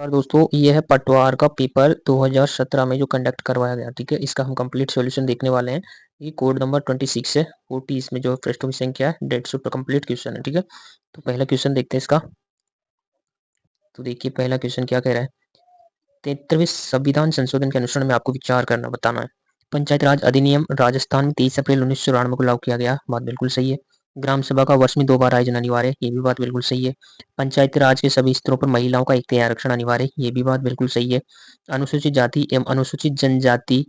और दोस्तों ये है पटवार का पेपर 2017 में जो कंडक्ट करवाया गया। ठीक है, इसका हम कंप्लीट सॉल्यूशन देखने वाले हैं। ये कोड नंबर 26 है। 40 इसमें जो पृष्ठों की संख्या है, 150 कंप्लीट क्वेश्चन है। ठीक है, तो पहला क्वेश्चन देखते हैं इसका। तो देखिए पहला क्वेश्चन क्या कह रहा है। 73वें संविधान संशोधन के अनुसरण में आपको विचार करना बताना है। पंचायत राज अधिनियम राजस्थान में 23 अप्रैल 1994 को लागू किया गया। बात बिल्कुल सही है। ग्राम सभा का वर्ष में 2 बार आयोजन अनिवार्य है। ये भी बात बिल्कुल सही है। पंचायती राज के सभी स्तरों पर महिलाओं का एक तिहाई आरक्षण अनिवार्य है। ये भी बात बिल्कुल सही है। अनुसूचित जाति एवं अनुसूचित जनजाति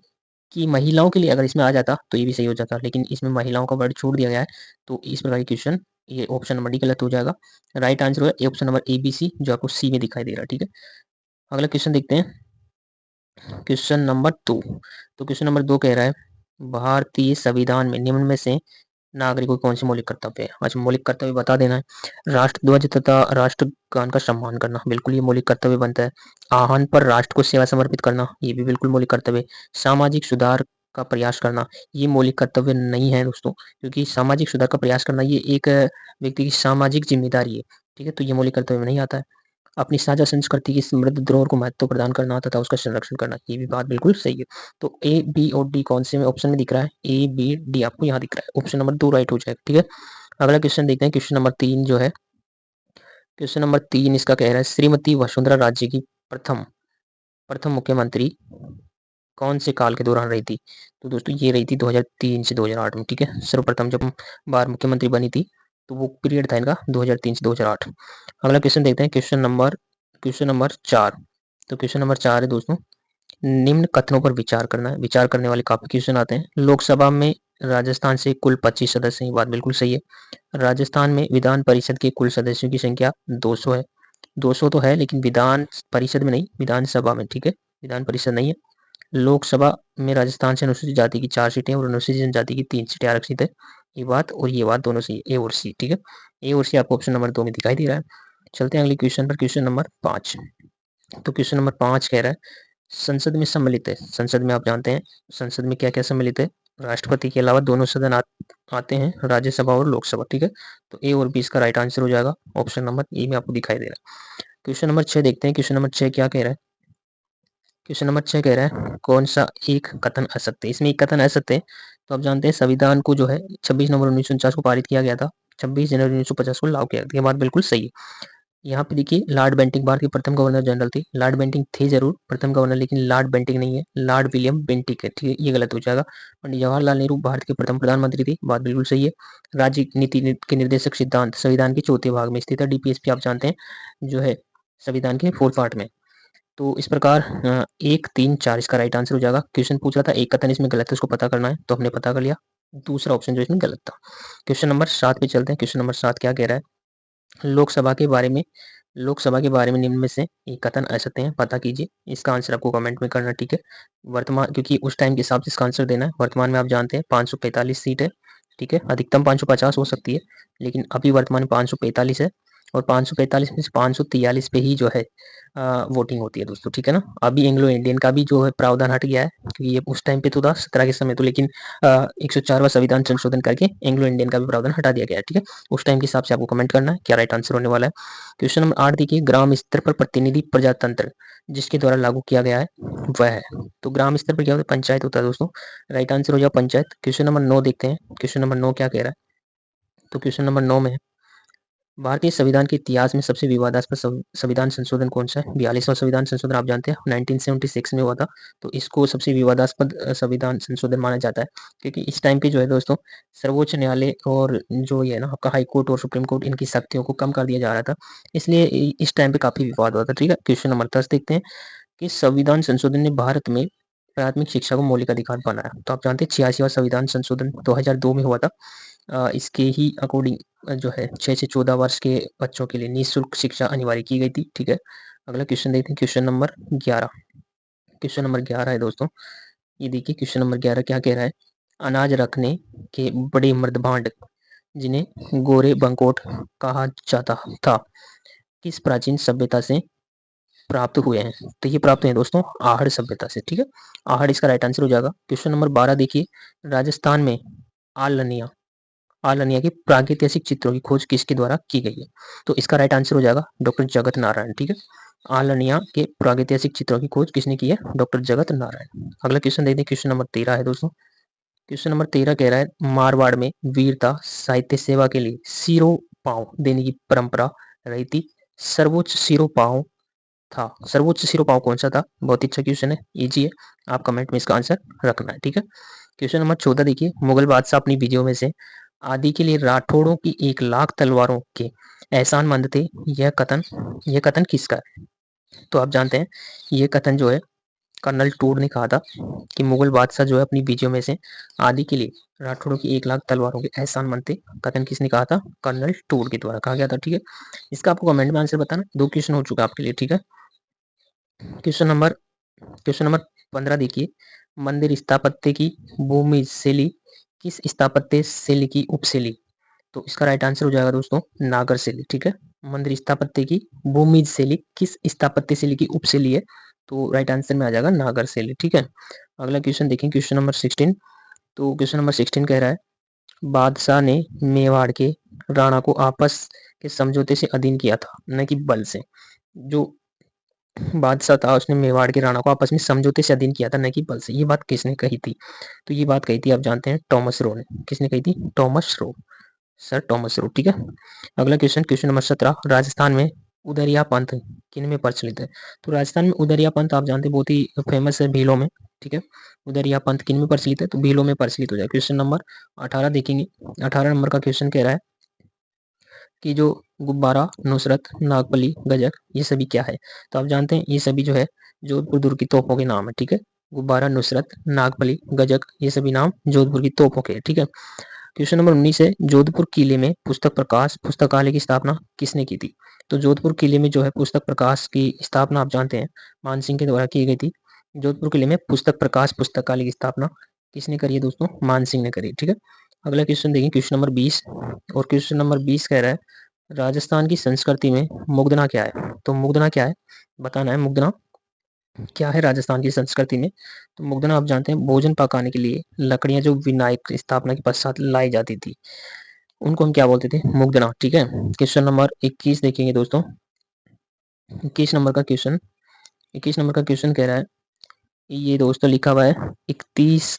की महिलाओं के लिए अगर इसमें आ जाता तो ये भी सही हो जाता, लेकिन इसमें महिलाओं का वर्ड छोड़ दिया गया है। तो इस प्रकार की क्वेश्चन ये ऑप्शन नंबर डी गलत हो जाएगा। राइट आंसर होगा option number A B C, जो आपको सी में दिखाई दे रहा है। ठीक है, अगला क्वेश्चन देखते हैं। Question number 2। तो क्वेश्चन नंबर 2 कह रहा है भारतीय संविधान में निम्न में से नागरिकों के कौन से मौलिक कर्तव्य है। अच्छा, मौलिक कर्तव्य बता देना है। राष्ट्रध्वज तथा राष्ट्रगान का सम्मान करना, बिल्कुल ये मौलिक कर्तव्य बनता है। आहन पर राष्ट्र को सेवा समर्पित करना, ये भी बिल्कुल मौलिक कर्तव्य। सामाजिक सुधार का प्रयास करना, ये मौलिक कर्तव्य नहीं है दोस्तों, क्योंकि सामाजिक सुधार का प्रयास करना ये एक व्यक्ति की सामाजिक जिम्मेदारी है। ठीक है, तो ये मौलिक कर्तव्य में नहीं आता है। अपनी साझा संस्कृति की समृद्ध धरोहर को महत्व प्रदान करना तथा उसका संरक्षण करना, ये भी बात बिल्कुल सही है। तो ए बी और डी कौन से में ऑप्शन में दिख रहा है। ए बी डी आपको यहाँ दिख रहा है। ऑप्शन नंबर 2 राइट हो जाएगा। ठीक है, अगला क्वेश्चन देखते हैं। क्वेश्चन नंबर 3 जो है, क्वेश्चन नंबर 3 इसका कह रहा है श्रीमती वसुंधरा राज्य की प्रथम प्रथम मुख्यमंत्री कौन से काल के दौरान रही थी। तो दोस्तों ये रही थी 2003 से 2008 में। ठीक है, सर्वप्रथम जब बार मुख्यमंत्री बनी थी तो वो पीरियड था इनका 2003 से 2008। अगला क्वेश्चन देखते हैं। Question number 4। तो क्वेश्चन नंबर 4 है दोस्तों, निम्न कथनों पर विचार करना है। विचार करने वाले काफी क्वेश्चन आते हैं। लोकसभा में राजस्थान से कुल 25 सदस्य हैं, ये बात बिल्कुल सही है। राजस्थान में विधान परिषद के कुल सदस्यों की संख्या 200 है। 200 तो है, लेकिन विधान परिषद में नहीं, विधानसभा में। ठीक है, विधान परिषद नहीं है। लोकसभा में राजस्थान से अनुसूचित जाति की 4 सीटें और अनुसूचित जनजाति की 3 सीटें आरक्षित है। ये बात और ये बात दोनों सही है, ए और सी। ठीक है, ए और सी आपको ऑप्शन नंबर 2 में दिखाई दे रहा है। चलते हैं अगले क्वेश्चन पर। Question number 5। तो क्वेश्चन नंबर 5 कह रहा है संसद में सम्मिलित है। संसद में आप जानते हैं संसद में क्या क्या सम्मिलित है। राष्ट्रपति के अलावा दोनों सदन आते हैं, राज्यसभा और लोकसभा। ठीक है, तो ए और बी इसका राइट आंसर हो जाएगा। ऑप्शन नंबर ए में आपको दिखाई दे रहा है। क्वेश्चन नंबर 6 देखते हैं। क्वेश्चन नंबर 6 क्या कह रहा है। क्वेश्चन नंबर 6 कह रहा है कौन सा एक कथन असत्य है। इसमें एक कथन असत्य है। तो आप जानते हैं संविधान को जो है 26 नवंबर 1949 को पारित किया गया था, 26 जनवरी 1950 को लागू किया गया। ये बात बिल्कुल सही है। यहाँ पे देखिए लॉर्ड बेंटिंक भारत के प्रथम गवर्नर जनरल थे। लॉर्ड बेंटिंक थे जरूर प्रथम गवर्नर, लेकिन लॉर्ड बेंटिक नहीं है, लॉर्ड विलियम बेंटिक है। ठीक है, ये गलत हो जाएगा। पंडित जवाहरलाल नेहरू भारत के प्रथम प्रधानमंत्री थे। बात बिल्कुल सही है। राज्य नीति के निर्देशक सिद्धांत संविधान के चौथे भाग में स्थित है। डीपीएसपी आप जानते हैं जो है संविधान के 4th पार्ट में। तो इस प्रकार 1 3 4 इसका राइट आंसर हो जाएगा। क्वेश्चन पूछ रहा था एक कथन इसमें गलत है, उसको पता करना है, तो हमने पता कर लिया। दूसरा ऑप्शन जो इसमें गलत था। क्वेश्चन नंबर 7 पे चलते हैं। क्वेश्चन नंबर 7 क्या कह रहा है लोकसभा के बारे में निम्न में से एक कथन असत्य है, पता कीजिए। इसका आंसर आपको कमेंट में करना। ठीक है, वर्तमान, क्योंकि उस टाइम के हिसाब से इसका आंसर देना है। वर्तमान में आप जानते हैं 545 सीट है। ठीक है, अधिकतम 550 हो सकती है, लेकिन अभी वर्तमान में 545 है। और 545 में से 543 पे ही जो है वोटिंग होती है दोस्तों। ठीक है ना, अभी एंग्लो इंडियन का भी जो है प्रावधान हट गया है, क्योंकि ये उस टाइम पे तो था 17 के समय तो, लेकिन 104वां संविधान संशोधन करके एंग्लो इंडियन का भी प्रावधान हटा दिया गया है। ठीक है, उस टाइम के हिसाब से आपको कमेंट करना है क्या राइट आंसर होने वाला है। क्वेश्चन नंबर 8 देखिए, ग्राम स्तर पर प्रतिनिधि प्रजातंत्र जिसके द्वारा लागू किया गया है वह है। तो ग्राम स्तर पर क्या होता है, पंचायत होता है दोस्तों। राइट आंसर हो जाए पंचायत। क्वेश्चन नंबर 9 देखते हैं। क्वेश्चन नंबर 9 क्या कह रहा है। तो क्वेश्चन नंबर 9 में भारतीय संविधान के इतिहास में सबसे विवादास्पद संविधान संशोधन कौन सा है। 42वां संविधान संशोधन आप जानते हैं 1976 में हुआ था। तो इसको सबसे विवादास्पद संविधान संशोधन माना जाता है, क्योंकि इस टाइम पे जो है दोस्तों सर्वोच्च न्यायालय और जो ये है ना आपका हाई कोर्ट और सुप्रीम कोर्ट, इनकी शक्तियों को कम कर दिया जा रहा था, इसलिए इस टाइम पे काफी विवाद हुआ था। ठीक है, क्वेश्चन नंबर 10 देखते हैं कि संविधान संशोधन ने भारत में प्राथमिक शिक्षा को मौलिक अधिकार बनाया। तो आप जानते हैं 86वां संविधान संशोधन 2002 में हुआ था। इसके ही अकॉर्डिंग जो है 6 से 14 वर्ष के बच्चों के लिए निःशुल्क शिक्षा अनिवार्य की गई थी। ठीक है, अगला क्वेश्चन देखते हैं। Question number 11। क्वेश्चन नंबर 11 है दोस्तों, ये देखिए क्वेश्चन नंबर 11 क्या कह रहा है। अनाज रखने के बड़े मर्दभांड जिन्हें गोरे बंकोट कहा जाता था किस प्राचीन सभ्यता से प्राप्त हुए हैं। तो ये प्राप्त हुए हैं दोस्तों आहड़ सभ्यता से। ठीक है, आहड़ इसका राइट आंसर हो जाएगा। क्वेश्चन नंबर 12 देखिए, राजस्थान में आलनिया आलनिया के प्रागैतिहासिक चित्रों की खोज किसके द्वारा की गई है। तो इसका राइट आंसर हो जाएगा डॉक्टर जगत नारायण। ठीक है, आलनिया के प्रागैतिहासिक चित्रों की खोज किसने की है? डॉक्टर जगत नारायण। अगला क्वेश्चन देखते हैं, क्वेश्चन नंबर 13 है दोस्तों। क्वेश्चन नंबर 13 कह रहा है मारवाड़ में वीरता साहित्य सेवा के लिए सिरों पांव देने की परंपरा रही थी। सर्वोच्च सिरों पांव था, सर्वोच्च सिरों पांव कौन सा था? बहुत ही अच्छा क्वेश्चन है, इजी है, आप कमेंट में इसका आंसर रखना है, ठीक है। क्वेश्चन नंबर 14 देखिए, मुगल बादशाह अपनी विजयों में से आदि के लिए राठौड़ों की 1 लाख तलवारों के एहसानमंद थे। यह कथन किसका है? तो आप जानते हैं ये कथन जो है कर्नल टूर ने कहा था कि मुगल बादशाह जो है अपनी विजयों में से आदि के लिए राठौड़ों की 1 लाख तलवारों के एहसानमंद थे। कथन किसने कहा था? कर्नल टूर के द्वारा कहा गया था, ठीक है। इसका आपको कमेंट में आंसर बताना। 2 क्वेश्चन हो चुका आपके लिए, ठीक है। क्वेश्चन नंबर 15 देखिए, मंदिर स्थापत्य की भूमि शैली किस स्थापत्य शैली की उपशैली? तो इसका राइट आंसर हो जाएगा दोस्तों नागर शैली, ठीक है। मंदिर स्थापत्य की भूमि शैली किस स्थापत्य शैली की उपशैली है? तो राइट आंसर में आ जाएगा नागर शैली, ठीक है। अगला क्वेश्चन देखें, क्वेश्चन नंबर 16। तो क्वेश्चन नंबर 16 कह रहा है बादशाह ने मेवाड़ के राणा को आपस के समझौते से अधीन किया था, न कि बल से। जो बादशाह था उसने मेवाड़ के राणा को आपस में समझौते से अधीन किया था, न कि बल से। ये बात किसने कही थी? तो ये बात कही थी, आप जानते हैं, टॉमस रो ने। किसने कही थी? Thomas Roe, sir Thomas Roe, ठीक है। अगला क्वेश्चन, क्वेश्चन नंबर 17, राजस्थान में उदरिया पंथ किन में प्रचलित है? तो राजस्थान में उदरिया पंथ आप जानते हैं बहुत ही फेमस है भीलों में, ठीक है। उदरिया पंथ किन में प्रचलित है? तो भीलों में प्रचलित हो जाए। क्वेश्चन नंबर 18 देखेंगे, 18 नंबर का क्वेश्चन कह रहा है कि जो गुब्बारा, नुसरत, नागफली, गजक ये सभी क्या है? तो आप जानते हैं ये सभी जो है जोधपुर दुर्ग की तोपों के नाम है, ठीक है। गुब्बारा, नुसरत, नागफली, गजक ये सभी नाम जोधपुर की तोपों के, ठीक है। क्वेश्चन नंबर 19 है, जोधपुर किले में पुस्तक प्रकाश पुस्तकालय की स्थापना किसने की थी? तो जोधपुर किले में जो है पुस्तक प्रकाश की स्थापना आप जानते हैं मानसिंह के द्वारा की गई थी। जोधपुर किले में पुस्तक प्रकाश पुस्तकालय की स्थापना किसने करी है दोस्तों? मानसिंह ने करी, ठीक है। अगला क्वेश्चन देखिए, क्वेश्चन नंबर 20। और क्वेश्चन नंबर 20 कह रहा है राजस्थान की संस्कृति में मुगदना क्या है? तो मुगदना क्या है बताना है। मुगदना क्या है राजस्थान की संस्कृति में? तो मुगदना आप जानते हैं भोजन पकाने के लिए लकड़ियां जो विनायक स्थापना के पश्चात लाई जाती थी उनको हम क्या बोलते थे? मुगदना, ठीक है। क्वेश्चन नंबर 21 देखेंगे दोस्तों। 21 नंबर का क्वेश्चन 21 नंबर का क्वेश्चन कह रहा है ये दोस्तों लिखा हुआ है 31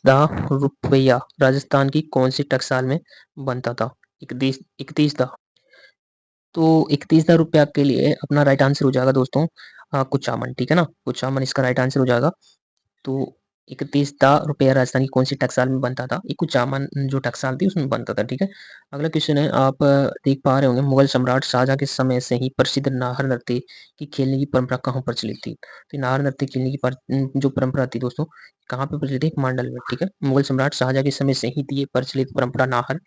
रुपया राजस्थान की कौन सी टकसाल में बनता था? 31 तो 31 रुपया के लिए अपना राइट आंसर हो जाएगा दोस्तों कुचामन, ठीक है ना। कुचामन इसका राइट आंसर हो जाएगा। तो 31 रुपया राजस्थान की कौन सी टकसाल में बनता था? ये कुचामन जो टकसाल थी उसमें बनता था, ठीक है। अगला क्वेश्चन है, आप देख पा रहे होंगे मुगल सम्राट शाहजहां के समय से ही प्रसिद्ध नाहर नृत्य की खेलने की परंपरा कहाँ प्रचलित थी? तो नाहर नृत्य खेलने की जो परंपरा थी दोस्तों कहाँ पे प्रचलित थी? मांडल में, ठीक है। मुगल सम्राट शाहजहां के समय से ही थी ये प्रचलित परंपरा नाहर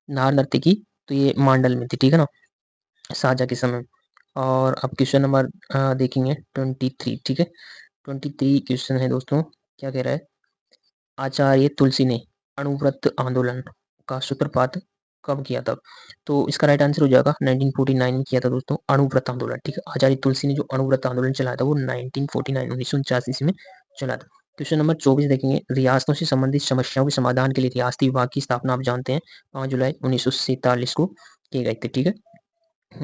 नाहर नृत्य की, तो ये मांडल में थी, ठीक है ना, शाहजहां के समय। और अब क्वेश्चन नंबर देखेंगे 23, ठीक है। 23 क्वेश्चन है दोस्तों, क्या कह रहा है आचार्य तुलसी ने अणुव्रत आंदोलन का सूत्रपात कब किया था? तो इसका राइट आंसर हो जाएगा 1949 में किया था दोस्तों अणुव्रत आंदोलन, ठीक है। आचार्य तुलसी ने जो अणुव्रत आंदोलन चलाया था वो 1949 1949 में चला था। क्वेश्चन नंबर 24 देखेंगे, रियासतों से संबंधित समस्याओं के समाधान के लिए रियासती विभाग की स्थापना आप जानते हैं 5 जुलाई 1947 को किए गए थे, ठीक है।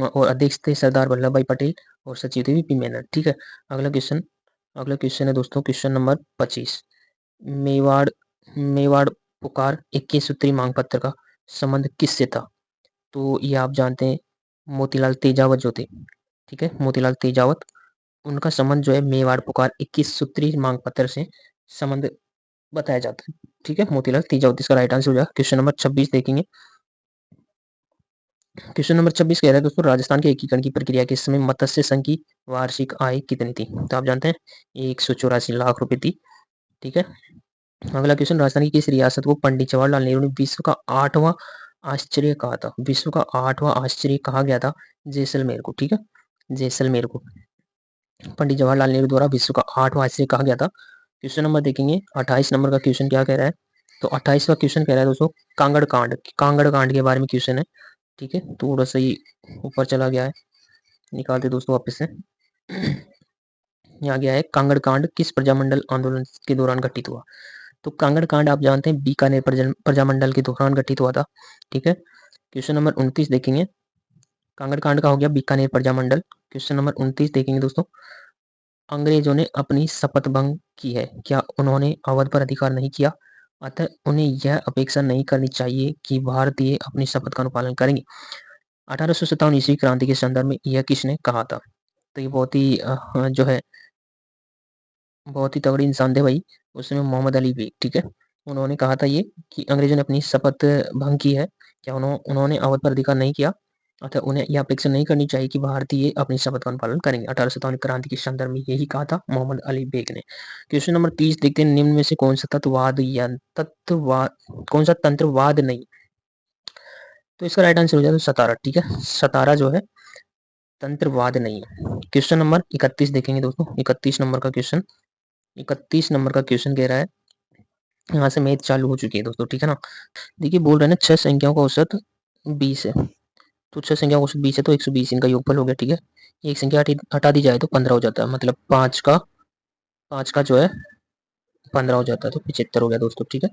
और अध्यक्ष थे सरदार वल्लभ भाई पटेल और सचिव थे वीपी मेनन, ठीक है। अगला क्वेश्चन है दोस्तों क्वेश्चन नंबर 25, मेवाड़ मेवाड़ पुकार 21 सूत्री मांग पत्र का संबंध किससे था? तो ये आप जानते हैं मोतीलाल तेजावत जो थे, ठीक है, मोतीलाल तेजावत, उनका संबंध जो है मेवाड़ पुकार 21 सूत्री मांग पत्र से संबंध बताया जाता है, ठीक है। मोतीलाल तेजावत इसका राइट आंसर हो जाएगा। क्वेश्चन नंबर 26 देखेंगे। क्वेश्चन नंबर 26 कह रहा है दोस्तों राजस्थान के एकीकरण की प्रक्रिया के समय मत्स्य संघ की वार्षिक आय कितनी थी? तो आप जानते हैं 184 लाख रुपए थी, ठीक है। अगला क्वेश्चन, राजस्थान की किस रियासत को पंडित जवाहरलाल नेहरू ने विश्व का 8वां आश्चर्य कहा था? विश्व का 8वां आश्चर्य कहा गया था जैसलमेर को, ठीक है, जैसलमेर को पंडित जवाहरलाल नेहरू द्वारा विश्व का 8वां आश्चर्य कहा गया था। क्वेश्चन नंबर देखेंगे 28 नंबर का क्वेश्चन क्या कह रहा है? तो 28वां क्वेश्चन कह रहा है दोस्तों कांगड़ कांड के बारे में क्वेश्चन है, ठीक है। थोड़ा सा ही ऊपर चला गया है, निकालते दोस्तों वापस से। यहाँ गया है कांगड़ कांड किस प्रजामंडल आंदोलन के दौरान घटित हुआ? तो कांगड़ कांड आप जानते हैं बीकानेर प्रजामंडल के दौरान घटित हुआ था, ठीक है। क्वेश्चन नंबर 29 देखेंगे। कांगड़ कांड का हो गया बीकानेर प्रजामंडल। क्वेश्चन नंबर 29 देखेंगे दोस्तों। अंग्रेजों ने अपनी शपथ भंग की है, क्या उन्होंने अवध पर अधिकार नहीं किया, अतः उन्हें यह अपेक्षा नहीं करनी चाहिए कि भारतीय अपनी शपथ का अनुपालन करेंगे। 1857 ईस्वी क्रांति के संदर्भ में यह किसने कहा था? तो ये बहुत ही जो है बहुत ही तगड़ी इंसान थे भाई, उसमें मोहम्मद अली बेग, ठीक है। उन्होंने कहा था ये कि अंग्रेजों ने अपनी शपथ भंग की है, क्या उन्होंने अवध पर अधिकार नहीं किया, अतः उन्हें यह अपेक्षा नहीं करनी चाहिए कि भारतीय अपनी शपथ का अनुपालन करेंगे। 1857 क्रांति के संदर्भ में यही कहा था मोहम्मद अली बेग ने। क्वेश्चन नंबर 30 देखते हैं, निम्न में से कौन सा तंत्रवाद नहीं? तो इसका राइट आंसर हो जाएगा सतारा, ठीक है। सतारा जो है तंत्रवाद नहीं है। क्वेश्चन नंबर 31 देखेंगे दोस्तों। 31 नंबर का क्वेश्चन 31 नंबर का क्वेश्चन कह रहा है, यहाँ से मैथ चालू हो चुकी है दोस्तों, ठीक है ना। देखिए बोल रहे हैं ना 6 संख्याओं का औसत 20 है, तो 6 संख्याओं का औसत 20 है तो 120 इनका योगफल हो गया, ठीक है। एक संख्या हटा दी जाए तो 15 हो जाता है, मतलब 5 का जो है 15 हो जाता है, तो 75 हो गया दोस्तों, ठीक है।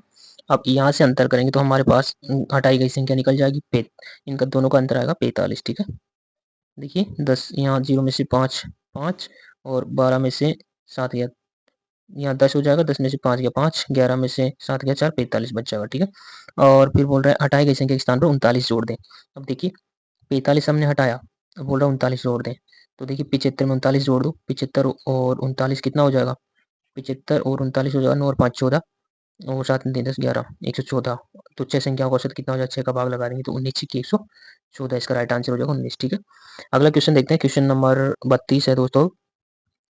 अब यहाँ से अंतर करेंगे तो हमारे पास हटाई गई संख्या निकल जाएगी, इनका दोनों का अंतर आएगा 45, ठीक है। देखिए 10 यहाँ 0 में से 5 5 और 12 में से 7 गया, यहाँ 10 हो जाएगा, 10 में से 5 गया 5, 11 में से 7 गया 4, 45 बच जाएगा, ठीक है। और फिर बोल रहा है हटाई गई संख्या के स्थान पर 39 जोड़ दें। अब देखिए 45 हमने हटाया, अब बोल रहा है 39 जोड़ दें, तो देखिए 75 में 39 जोड़ दो, 75 और 39 कितना हो जाएगा, 75 और 39 हो जाएगा, 9 और 5 14 और 7 में 3 10 11 114। तो 6 संख्याओं का औसत कितना हो जाएगा, 6 का भाग लगा देंगे तो 19 की 114, इसका राइट आंसर हो जाएगा 19, ठीक है। अगला क्वेश्चन देखते हैं, क्वेश्चन नंबर 32 है दोस्तों।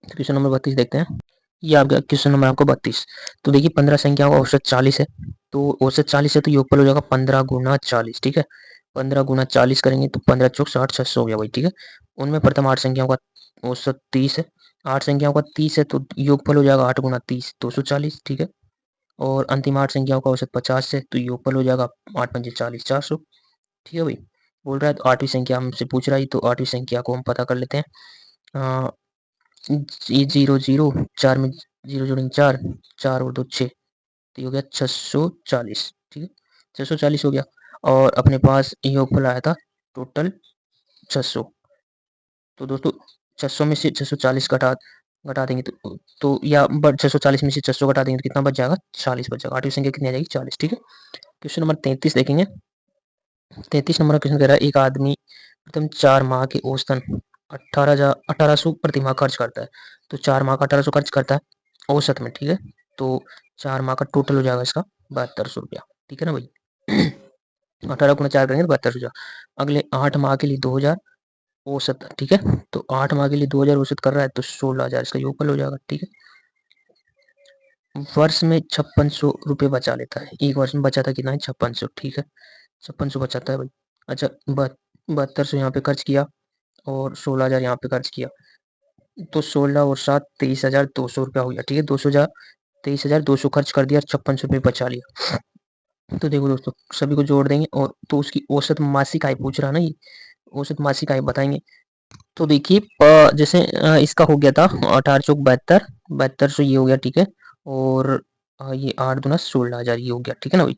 क्वेश्चन नंबर 32 देखते हैं, ये आपका क्वेश्चन नंबर आपको 32। तो देखिए 15 संख्याओं का औसत 40 है, तो औसत 40 है तो योगफल हो जाएगा 15 गुना 40, ठीक है। 15 गुना 40 करेंगे तो 15 चौक 60 600 हो गया भाई, ठीक है। उनमें प्रथम 8 संख्याओं का औसत 30 है, 8 संख्याओं का 30 है तो योगफल हो जाएगा 8 गुना 30 240, ठीक है। और अंतिम 8 संख्याओं का औसत 50 है तो योगफल हो जाएगा 8 पंजे 40 400, ठीक है भाई। बोल रहा है तो 8वीं संख्या हमसे पूछ रहा है, तो 8वीं संख्या को हम पता कर लेते हैं। ये 0 0 4 में 0 जोड़ेंगे 4 4 और 2 6, तो ये हो गया 640, ठीक है। 640 हो गया और अपने पास योगफल आया था टोटल 600। तो दोस्तों 600 में से 640 घटा देंगे तो या 640 में से 600 घटा देंगे तो कितना बच जाएगा, 40 बच जाएगा। 8वीं संख्या कितनी आ जाएगी, 40, ठीक है। क्वेश्चन नंबर 33 देखेंगे। 33 नंबर का क्वेश्चन कह रहा है, एक आदमी प्रथम 4 माह के औसतन 1800 प्रति माह खर्च करता है, तो 4 माह का 1800 खर्च करता है औसत में, ठीक है। तो 4 माह का टोटल हो जाएगा इसका 7200 रुपया, ठीक है ना भाई। 18 गुना 4 करेंगे तो 7200 हो जाएगा। अगले 8 माह के लिए 2000 औसत, ठीक है। तो 8 माह के लिए 2000 औसत कर रहा है तो 16000 इसका योगफल हो जाएगा, ठीक है। वर्ष में 5600 रुपये बचा लेता है, एक वर्ष में बचाता कितना है, 5600, ठीक है। 5600 बचाता है भाई। अच्छा 7200 यहाँ पे खर्च किया और 16000 यहाँ पे खर्च किया, तो 16 और 7 23,200 रुपया हो गया, ठीक है। 23,200 खर्च कर दिया, 5600 रुपये बचा लिया। तो देखो दोस्तों सभी को जोड़ देंगे और तो उसकी औसत मासिक आय पूछ रहा ना, ये औसत मासिक आय बताएंगे। तो देखिए जैसे इसका हो गया था 18 चौक 7200 ये हो गया, ठीक है। और ये 8 दूना 16,000 ये हो गया, ठीक है ना भाई।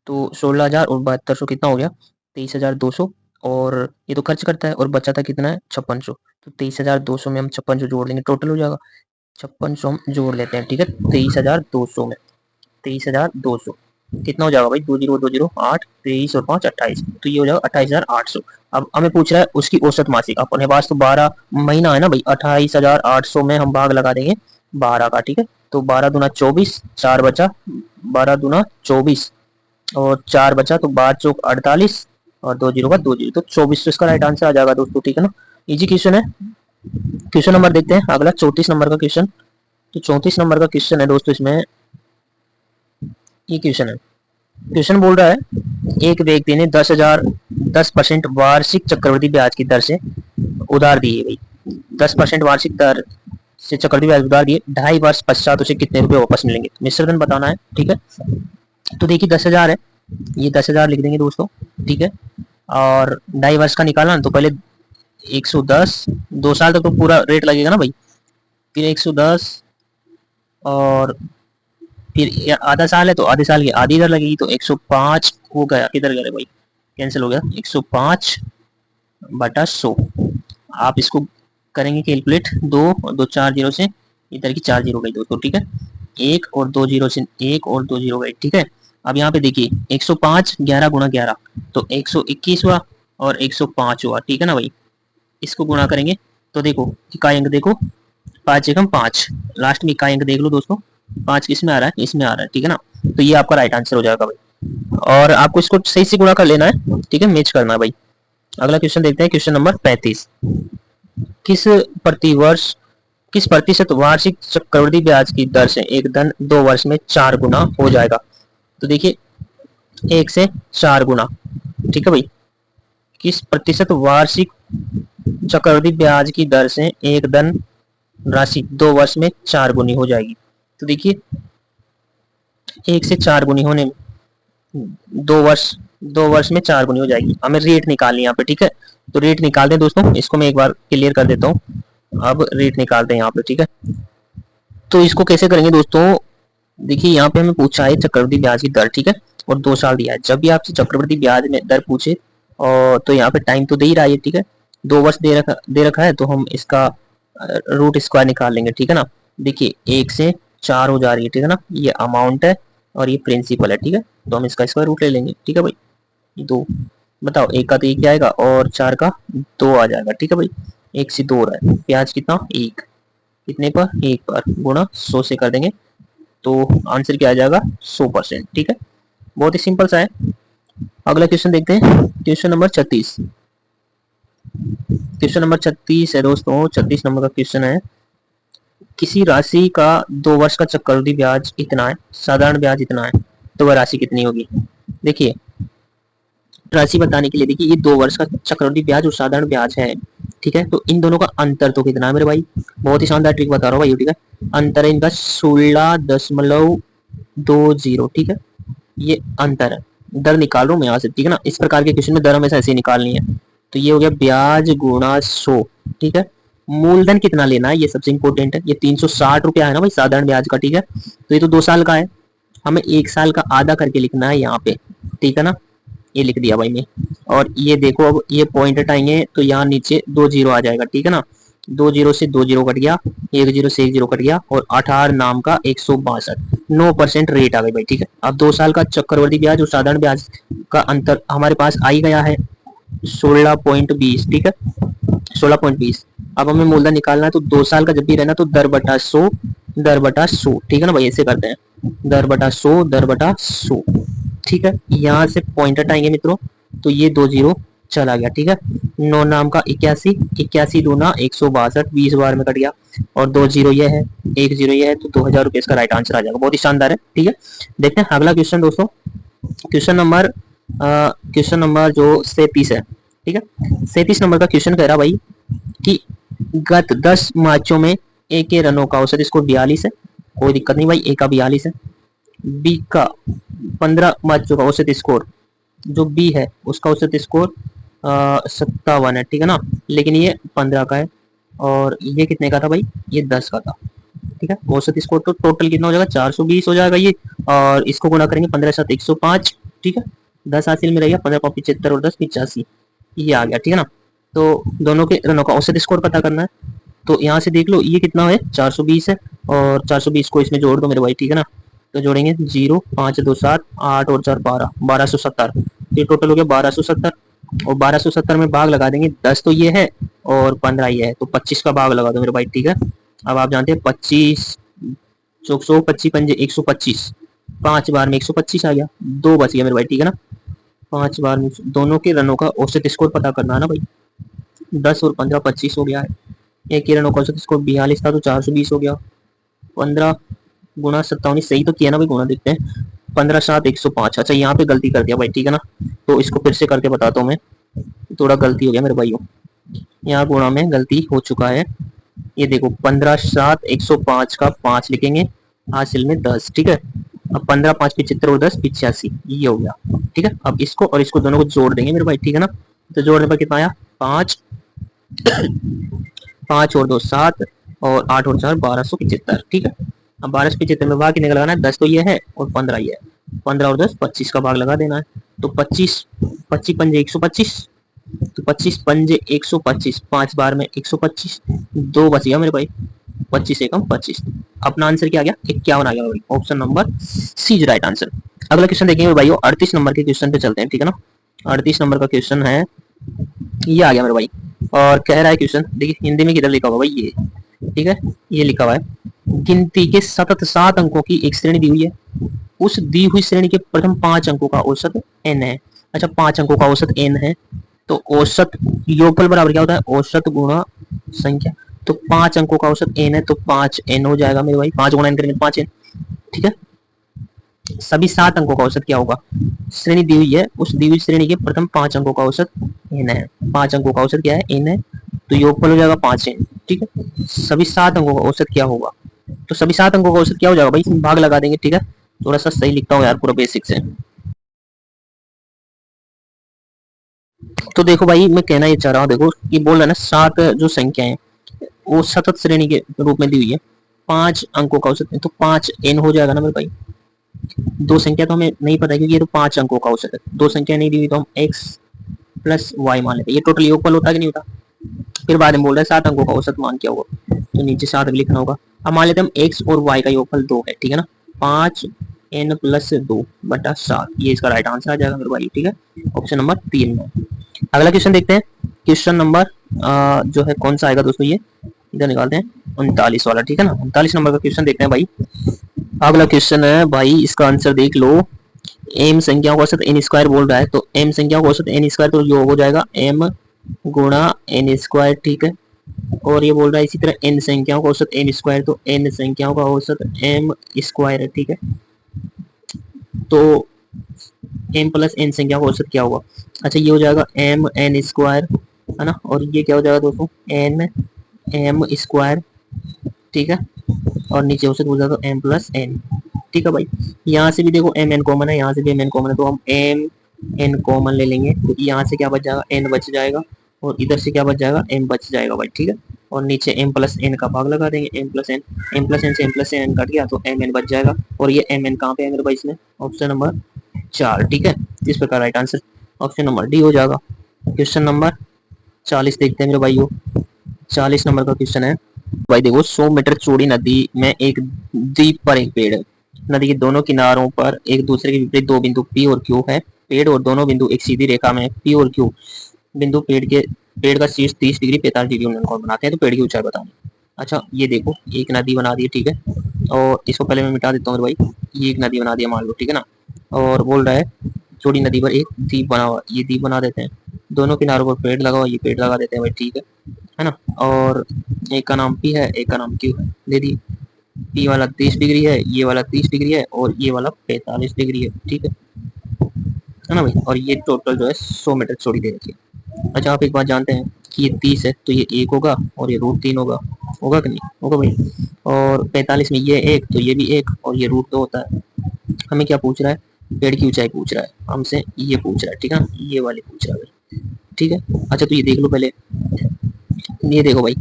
तो 16,000 और 7200 कितना हो गया, 23,200। और ये तो खर्च करता है और बचा था कितना है, 5600। तो 23,200 में हम 5600 जोड़ देंगे, टोटल हो जाएगा 5600 हम जोड़ लेते हैं, ठीक है। 23,200 में 23,200 कितना हो जाएगा भाई, 2020 8 23 और 5 28, तो ये हो जाएगा 28,800। अब हमें पूछ रहा है उसकी औसत मासिक, अपने पास तो 12 महीना है ना भाई, 28,800 में हम भाग लगा देंगे 12 का, ठीक है। तो 12 दूना 24, 4 बचा, 12 दूना 24 और 4 बचा, तो 12 चौक 48 और 2 जीरो का 2 जीरो, तो 24, तो इसका राइट आंसर आ जाएगा दोस्तों, ठीक है ना। इजी क्वेश्चन है। क्वेश्चन नंबर देखते हैं अगला 34 नंबर का क्वेश्चन। तो 34 नंबर का क्वेश्चन है दोस्तों, इसमें ये क्वेश्चन है, क्वेश्चन बोल रहा है एक व्यक्ति ने 10% वार्षिक चक्रवृद्धि ब्याज की दर से उधार दिए भाई, 10% वार्षिक दर से चक्रवृद्धि ब्याज उधार दिए, 2.5 वर्ष पश्चात उसे कितने रुपए वापस मिलेंगे, मिश्र धन बताना है, ठीक है। तो देखिए 10,000 है, ये 10,000 लिख देंगे दोस्तों, ठीक है। और 2.5 वर्ष का निकालना तो पहले 110, 2 साल तक तो पूरा रेट लगेगा ना भाई, फिर 110 और फिर आधा साल है तो आधे साल की आधी दर लगेगी, तो 105 हो गया, किधर गया भाई, कैंसिल हो गया, 105 बटा 100। आप इसको करेंगे कैलकुलेट, 2 और 2 4 जीरो से इधर की 4 जीरो गई दोस्तों, ठीक है। एक और 2 जीरो से एक और 2 जीरो गई, ठीक है। अब यहाँ पे देखिए 105 11 गुणा 11 तो 121 हुआ और 105 हुआ, ठीक है ना भाई। इसको गुणा करेंगे तो देखो इकाई अंक देखो, 5 एकम 5, लास्ट में इकाई अंक देख लो दोस्तों, 5 किस में आ रहा है, इसमें आ रहा है, ठीक है ना। तो ये आपका राइट आंसर हो जाएगा भाई, और आपको इसको सही से गुणा कर लेना है, ठीक है, मैच करना है भाई। अगला क्वेश्चन देखते हैं, क्वेश्चन नंबर 35। किस प्रतिवर्ष किस प्रतिशत वार्षिक चक्रवृद्धि ब्याज की दर से एक धन 2 वर्ष में 4 गुना हो जाएगा। तो देखिए 1 से 4 गुना, ठीक है भाई। किस प्रतिशत वार्षिक चक्रवृद्धि ब्याज की दर से एक धन राशि 2 वर्ष में 4 गुनी हो जाएगी। तो देखिए 1 से 4 गुनी होने में 2 वर्ष में 4 गुनी हो जाएगी। हमें रेट निकालनी है यहाँ पे, ठीक है। तो रेट निकाल दें दोस्तों, इसको मैं एक बार क्लियर कर देता हूँ। अब रेट निकालते हैं यहाँ पे, ठीक है। तो इसको कैसे करेंगे दोस्तों, देखिए यहाँ पे हमें पूछा है चक्रवृद्धि ब्याज की दर, ठीक है, और 2 साल दिया है। जब भी आपसे चक्रवृद्धि ब्याज में दर पूछे और तो यहाँ पे टाइम तो दे ही रहा है, ठीक है, 2 वर्ष दे रखा है, तो हम इसका रूट स्क्वायर निकाल लेंगे, ठीक है ना। देखिए 1 से 4 हो जा रही है, ठीक है ना, ये अमाउंट है और ये प्रिंसिपल है, ठीक है। तो हम इसका स्क्वायर रूट ले लेंगे, ठीक है भाई। 2 बताओ, 1 का तो 1 आएगा और 4 का 2 आ जाएगा, ठीक है भाई। 1 से 2 हो रहा है, ब्याज कितना 1, कितने पर 1 पर, गुणा 100 से कर देंगे तो आंसर क्या आ जाएगा 100%, ठीक है। बहुत ही सिंपल सा है। अगला क्वेश्चन देखते हैं, क्वेश्चन नंबर 36। क्वेश्चन नंबर 36 है दोस्तों, 36 नंबर का क्वेश्चन है। किसी राशि का 2 वर्ष का चक्रवृद्धि ब्याज इतना है, साधारण ब्याज इतना है, तो वह राशि कितनी होगी। देखिए राशि बताने के लिए, देखिए ये 2 वर्ष का चक्रवृद्धि ब्याज और साधारण ब्याज है, ठीक है। तो इन दोनों का अंतर तो कितना है मेरे भाई, बहुत ही शानदार ट्रिक बता रहा हूँ भाई, ठीक है। अंतर है इनका 16.20, ठीक है। ये अंतर है, दर निकाल रहा हूँ मैं यहाँ से, ठीक है ना। इस प्रकार के क्वेश्चन में दर हमेशा ऐसे निकालनी है। तो ये हो गया ब्याज गुणा 100, ठीक है। मूलधन कितना लेना है, ये सबसे इंपॉर्टेंट है। ये 360 रुपया है ना भाई साधारण ब्याज का, ठीक है। तो ये तो 2 साल का है, हमें 1 साल का आधा करके लिखना है यहाँ पे, ठीक है ना। ये लिख दिया भाई मैं, और ये देखो अब ये पॉइंट हटाएंगे तो यहाँ नीचे 2 जीरो आ जाएगा, ठीक है ना। 2 जीरो से 2 जीरो कट गया, 1 जीरो से 1 जीरो कट गया, और 18 नाम का 162, 9% रेट आ गई भाई, ठीक है। अब 2 साल का चक्रवृद्धि ब्याज और साधारण ब्याज का अंतर हमारे पास आ ही गया है 16.20, ठीक है, 16.20। अब हमें मूलधन निकालना है, तो 2 साल का जब भी रहना तो दर बटा 100, दर बटा 100, ठीक है ना भाई। ऐसे करते हैं, दर बटा 100, दर बटा 100, ठीक है। यहाँ से पॉइंट हटाएंगे मित्रों तो ये 2 जीरो चला गया, ठीक है। 9 नाम का 81, 81 दूना 162, 20 बार में कट गया, और 2 जीरो ये है, 1 जीरो ये है, तो 2000 रुपये इसका राइट आंसर आ जाएगा। बहुत ही शानदार है, ठीक है। देखते हैं अगला क्वेश्चन दोस्तों, क्वेश्चन नंबर जो 37 है, ठीक है। 37 नंबर का क्वेश्चन कह रहा भाई कि गत 10 मैचों में ए के रनों का औसत स्कोर 42 है, कोई दिक्कत नहीं भाई, ए का 42 है। बी का 15 मैचों का औसत स्कोर, जो बी है उसका औसत स्कोर 57 है, ठीक है ना। लेकिन ये 15 का है, और ये कितने का था भाई, ये 10 का था, ठीक है। औसत स्कोर तो टोटल कितना हो जाएगा 420 हो जाएगा ये, और इसको गुणा करेंगे 15 7 105, ठीक है। 10 हासिल में रहेगा, 15 75 और 10 85, ये आ गया, ठीक है ना। तो दोनों के रनों का औसत स्कोर पता करना है, तो यहाँ से देख लो ये कितना है 420 है, और 420 को इसमें जोड़ दो मेरे भाई, ठीक है ना। तो जोड़ेंगे 0 5 2 7 8 और 4 12, 1270, ये टोटल हो गया 1270, और 1270 में भाग लगा देंगे, 10 तो ये है और 15 ये है, तो 25 का भाग लगा दो मेरे भाई, ठीक है। अब आप जानते हैं 25 100 25 पंजे 125, 5 बार में 125 आ गया, 2 बच गया मेरे भाई, ठीक है ना। 5 बार में दोनों के रनों का औसत स्कोर पता करना है ना भाई, 10 और 15 25 हो गया है। एक ही रनों का औसत स्कोर 42 था तो 420 हो गया, 15 गुणा 27 सही तो किया ना भाई, गुणा देखते हैं, 15 7 105। अच्छा यहाँ पे गलती कर दिया भाई, ठीक है ना। तो इसको फिर से करके बताता हूँ मैं, थोड़ा गलती हो गया मेरे भाइयों, यहाँ गुणा में गलती हो चुका है। ये देखो 15 7 105 का 5 लिखेंगे, हासिल में 10, ठीक है। अब 15 5 75 और 10 85, ये हो गया, ठीक है। अब इसको और इसको दोनों को जोड़ देंगे मेरे भाई, ठीक है ना। तो जोड़ने पर कितना आया 5 5 और 2 7, और 8 और 4 1275, ठीक है। अब 1275 में भाग कितने का लगाना है, 10 तो ये है और 15 ये है, 15 और 10 25 का भाग लगा देना है। तो 25 25 पंजे 125, तो 25 पंजे 125, 5 बार में 125, 2 बच गया मेरे भाई, 25 एकम 25। अपना आंसर क्या आ गया, 51 आ गया भाई। Option number C is right answer. अगला क्वेश्चन देखेंगे भाई, 38 नंबर के क्वेश्चन पे चलते हैं, ठीक है ना। 38 नंबर का क्वेश्चन है, ये आ गया मेरे भाई। और कह रहा है क्वेश्चन, देखिए हिंदी में किधर लिखा हुआ भाई ये, ठीक है, ये लिखा हुआ है, गिनती के सतत 7 अंकों की एक श्रेणी दी हुई है, उस दी हुई श्रेणी के प्रथम 5 अंकों का औसत n है। अच्छा, 5 अंकों का औसत n है, तो औसत योगफल बराबर क्या होता है, औसत गुणा संख्या। तो 5 अंकों का औसत n है, तो 5n हो जाएगा मेरे भाई, 5 गुणा n करेंगे 5n, ठीक है। सभी 7 अंकों का औसत क्या होगा, श्रेणी दी हुई है, उस दी हुई श्रेणी के प्रथम 5 अंकों का औसत n है, 5 अंकों का औसत क्या है, n है, तो योगफल हो जाएगा 5n, ठीक है। सभी 7 अंकों का औसत क्या होगा, तो सभी 7 अंकों का औसत क्या हो जाएगा भाई, इसमें भाग लगा देंगे, ठीक है। थोड़ा सा सही लिखता हूँ यार, पूरा बेसिक से। तो देखो भाई, मैं कहना ये चाह रहा हूँ, देखो ये बोल रहा है ना, 7 जो संख्या है वो सतत श्रेणी के रूप में दी हुई है, 5 अंकों का औसत है, तो 5n हो जाएगा ना मेरे भाई। दो संख्या तो हमें नहीं पता क्योंकि ये तो 5 अंकों का औसत है, दो संख्या नहीं दी हुई तो हम x प्लस वाई मान लेते हैं, ये टोटल योगफल होता है कि नहीं होता। फिर बाद में बोल रहा है 7 अंकों का औसत मान क्या होगा, तो नीचे 7 भी लिखना होगा। अब मान लेते हैं हम x और y का योगफल 2 है, ठीक है ना, 5n प्लस 2/7, ये इसका राइट आंसर आ जाएगा मेरे भाई, ठीक है, ऑप्शन नंबर 3 में। अगला क्वेश्चन देखते हैं, क्वेश्चन नंबर जो है कौन सा आएगा दोस्तों, ये इधर निकालते हैं 39 वाला, ठीक है ना। 39 नंबर का क्वेश्चन देखते हैं भाई। अगला क्वेश्चन है भाई, इसका आंसर देख लो, एम संख्याओं का औसत एन स्क्वायर बोल रहा है, तो एम संख्याओं का औसत एन स्क्वायर, तो योग हो जाएगा एम गुणा एन स्क्वायर, ठीक है। और ये बोल रहा है इसी तरह एन संख्याओं का औसत एम स्क्वायर, तो एन संख्याओं का औसत एम स्क्वायर है, ठीक है। तो एम प्लस एन संख्या का औसत क्या होगा, अच्छा ये हो जाएगा एम एन स्क्वायर, है ना, और ये क्या हो जाएगा दोस्तों, एन एम स्क्वायर, ठीक है। और नीचे औसत हो जाएगा एम प्लस एन, ठीक है भाई। यहाँ से भी देखो एम एन कॉमन है, यहाँ से भी एम एन कॉमन है, तो हम एम एन कॉमन ले लेंगे, तो यहाँ से क्या बच जाएगा, एन बच जाएगा, और इधर से क्या बच जाएगा, एम बच जाएगा भाई, ठीक है। और नीचे एम प्लस एन का भाग लगा देंगे, M plus N, M plus N से एम प्लस एन कट गया, तो एम एन बच जाएगा। और ये एम एन कहाँ पे है मेरे भाई, इसमें ऑप्शन नंबर 4, ठीक है। इस प्रकार right answer option number D हो जाएगा। क्वेश्चन नंबर 40 देखते हैं मेरे भाइयों। 40 नंबर का क्वेश्चन है भाई, देखो 100 मीटर चौड़ी नदी में एक द्वीप पर एक पेड़ है, नदी के दोनों किनारों पर एक दूसरे के विपरीत दो बिंदु P और Q है, पेड़ और दोनों बिंदु एक सीधी रेखा में P और Q बिंदु पेड़ का शीर्ष 30 डिग्री 45 डिग्री उन्होंने बनाते हैं, तो पेड़ की ऊंचाई बतानी। अच्छा ये देखो, एक नदी बना दी, ठीक है, और इसको पहले मैं मिटा देता हूँ भाई, ये एक नदी बना दिया मान लो, ठीक है ना। और बोल रहा है चौड़ी नदी पर एक द्वीप बना हुआ, ये द्वीप बना देते हैं, दोनों किनारों पर पेड़ लगा हुआ, ये पेड़ लगा देते हैं भाई, ठीक है ना। और एक का नाम P है, एक का नाम Q है, दे दी। P वाला 30 डिग्री है, ये वाला 30 डिग्री है, और ये वाला 45 डिग्री है, ठीक है ना भाई। और ये टोटल जो है 100 मीटर चौड़ी दे रखी है। अच्छा आप एक बात जानते हैं कि ये 30 है, तो ये 1 होगा, और ये √3 होगा, होगा कि नहीं होगा भाई। और 45 में ये 1, तो ये भी 1, और ये √2 होता है। हमें क्या पूछ रहा है, पेड़ की ऊंचाई पूछ रहा है हमसे, ये पूछ रहा है, ठीक है, ये वाली पूछ रहा है भाई, ठीक है। अच्छा तो ये देख लो पहले, ये देखो भाई,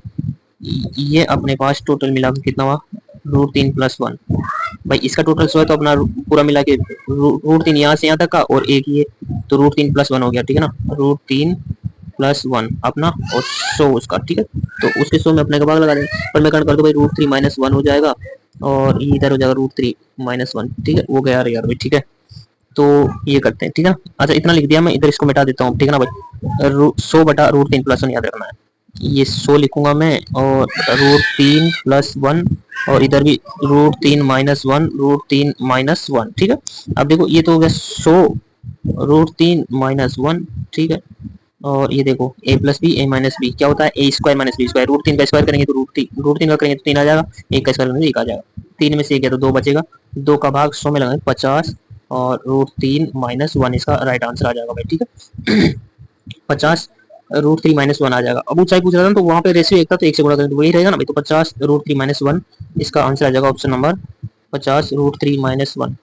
ये अपने पास टोटल मिला के कितना हुआ, √3 + 1 भाई, इसका टोटल 100 है, तो अपना पूरा मिला के √3 यहाँ से यहाँ तक का, और एक ये, तो √3 + 1 हो गया, ठीक है ना, √3 + 1 अपना, और 100 उसका, ठीक है। तो उसके 100 में अपने का भाग लगा देंगे, पर मैं कर दो भाई, √3 - 1 हो जाएगा, और इधर हो जाएगा √3 - 1, ठीक है, वो गया यार भाई, ठीक है। तो ये करते हैं, ठीक है ना। अच्छा इतना लिख दिया मैं, इधर इसको मिटा देता हूँ, ठीक है ना भाई। 100/√3 + 1 याद रखना है, ये 100 लिखूंगा मैं, और √3 + 1, और इधर भी √3 - 1, √3 - 1, ठीक है। अब देखो ये तो हो गया 100 √3 - 1, ठीक है। और ये देखो a + b a - b क्या होता है, a² - b², √3 का स्क्वायर करेंगे तो √3 का करेंगे तो 3 आ जाएगा, 1 का स्क्वायर करेंगे तो 1 आ जाएगा, 3 में से 1 गया तो 2 बचेगा, 2 का भाग 100 में लगाएंगे 50, और √3 - 1 इसका राइट आंसर आ जाएगा भाई, ठीक है। 50 √3 - 1 आ जाएगा। अब ऊंचाई पूछ रहा था तो वहां पे रेशियो 1 था, तो 1 से गुणा करेंगे तो वही रहेगा ना भाई, तो 50 √3 - 1 इसका आंसर आ जाएगा option number 50 √3 - 1,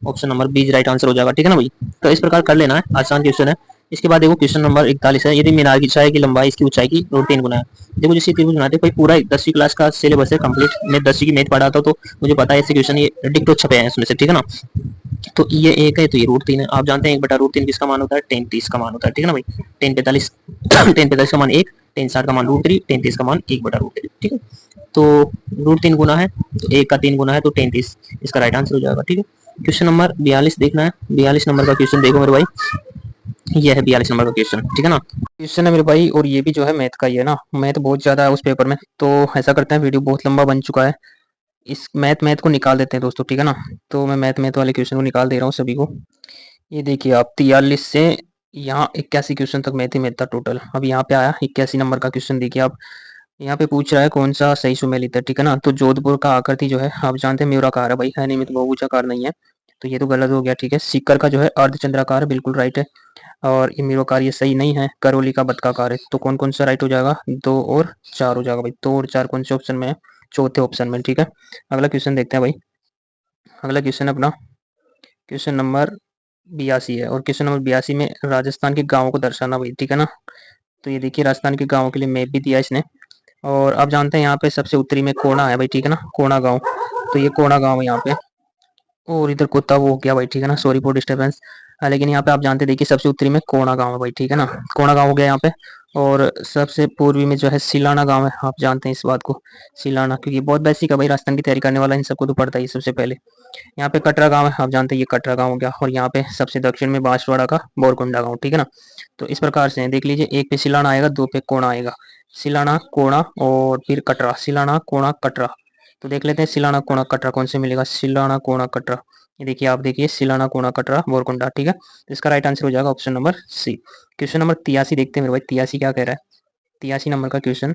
option number B right answer हो जाएगा, ठीक है ना भाई। तो इस प्रकार कर लेना है, आसान क्वेश्चन है। इसके बाद देखो क्वेश्चन नंबर 41 है, यदि मीनार की चाय की लंबाई इसकी ऊंचाई की √3 गुना है। देखो जैसे त्रिभुज बनाते भाई, पूरा 10वीं क्लास का सिलेबस है कंप्लीट, मैं 10वीं की मैथ पढ़ा था, तो मुझे पता है ऐसे क्वेश्चन ये डिक्टो छपे हैं इसमें से, ठीक है ना। तो ये एक है, तो ये रूट 3 है। आप जानते हैं 1/√3 किसका मान होता है, tan 30 का मान होता है, ठीक है ना भाई। tan 45 tan 45 का मान 1, tan 60 का मान √3, tan 30 का मान 1/√3, ठीक है। तो √3 गुना है तो 1 का 3 गुना है तो tan 30 इसका राइट आंसर हो जाएगा, ठीक है। क्वेश्चन नंबर 42 देखना है। 42 नंबर का क्वेश्चन देखो मेरे भाई, ये है 42 नंबर का क्वेश्चन, ठीक है ना। क्वेश्चन है मेरे भाई, और ये भी जो है मैथ का ही है ना। मैथ बहुत ज्यादा है उस पेपर में, तो ऐसा करते हैं, वीडियो बहुत लंबा बन चुका है, इस मैथ मैथ को निकाल देते हैं दोस्तों, ठीक है ना। तो मैं मैथ मैथ वाले क्वेश्चन को निकाल दे रहा हूँ सभी को। ये देखिए आप 43 से यहाँ 81 क्वेश्चन तक मैथ ही मैथ था टोटल। अब यहाँ पे आया 81 नंबर का क्वेश्चन। देखिए आप, यहाँ पे पूछ रहा है कौन सा सही सुमेलित है, ठीक है ना। तो जोधपुर का आकृति जो है आप जानते हैं मेरुआकार है भाई, है नियमित बहुभुजाकार नहीं है, तो ये तो गलत हो गया, ठीक है। सीकर का जो है अर्धचंद्राकार बिल्कुल राइट है, और ये मेरुआकार ये सही नहीं है। करौली का बदकाकार है, तो कौन कौन सा राइट हो जाएगा, 2 और 4 हो जाएगा भाई। 2 और 4 कौन से ऑप्शन में है, चौथे ऑप्शन में, ठीक है। अगला क्वेश्चन देखते हैं भाई। अगला क्वेश्चन अपना क्वेश्चन नंबर 82 है, और क्वेश्चन नंबर 82 में राजस्थान के गाँवों को दर्शाना भाई, ठीक है ना। तो ये देखिए राजस्थान के गाँवों के लिए मैप भी दिया है इसने, और आप जानते हैं यहाँ पे सबसे उत्तरी में कोणा है भाई, ठीक है ना, कोणा गाँव। तो ये कोणा गाँव है यहाँ पे, और इधर कुत्ता वो हो गया भाई, ठीक है ना, सॉरी फॉर डिस्टर्बेंस। लेकिन यहाँ पे आप जानते देखिए सबसे उत्तरी में कोणा गाँव है भाई, ठीक है ना, कोणा गाँव हो गया यहाँ पे। और सबसे पूर्वी में जो है सिलाना गाँव है, आप जानते हैं इस बात को, सिलाना, क्योंकि बहुत बेसिक है भाई, राजस्थान की तैयारी करने वाला इन सबको तो पड़ता ही सबसे पहले। यहाँ पे कटरा गाँव है, आप जानते हैं ये कटरा गाँव हो गया, और यहाँ पे सबसे दक्षिण में बांसवाड़ा का बोरकुंडा गाँव, ठीक है ना। तो इस प्रकार से देख लीजिए, एक पे सिलाना आएगा, 2 पे कोणा आएगा, सिलाना कोणा और फिर कटरा, सिलाना कोणा कटरा। तो देख लेते हैं सिलाना कोणा कटरा कौन से मिलेगा, सिलाना कोणा कटरा। ये देखिए आप देखिए सिलाना कोणा कटरा बोरकुंडा, ठीक है। तो इसका राइट आंसर हो जाएगा option number C. Question number 83 देखते हैं मेरे भाई, 83 क्या कह रहा है। 83 नंबर का क्वेश्चन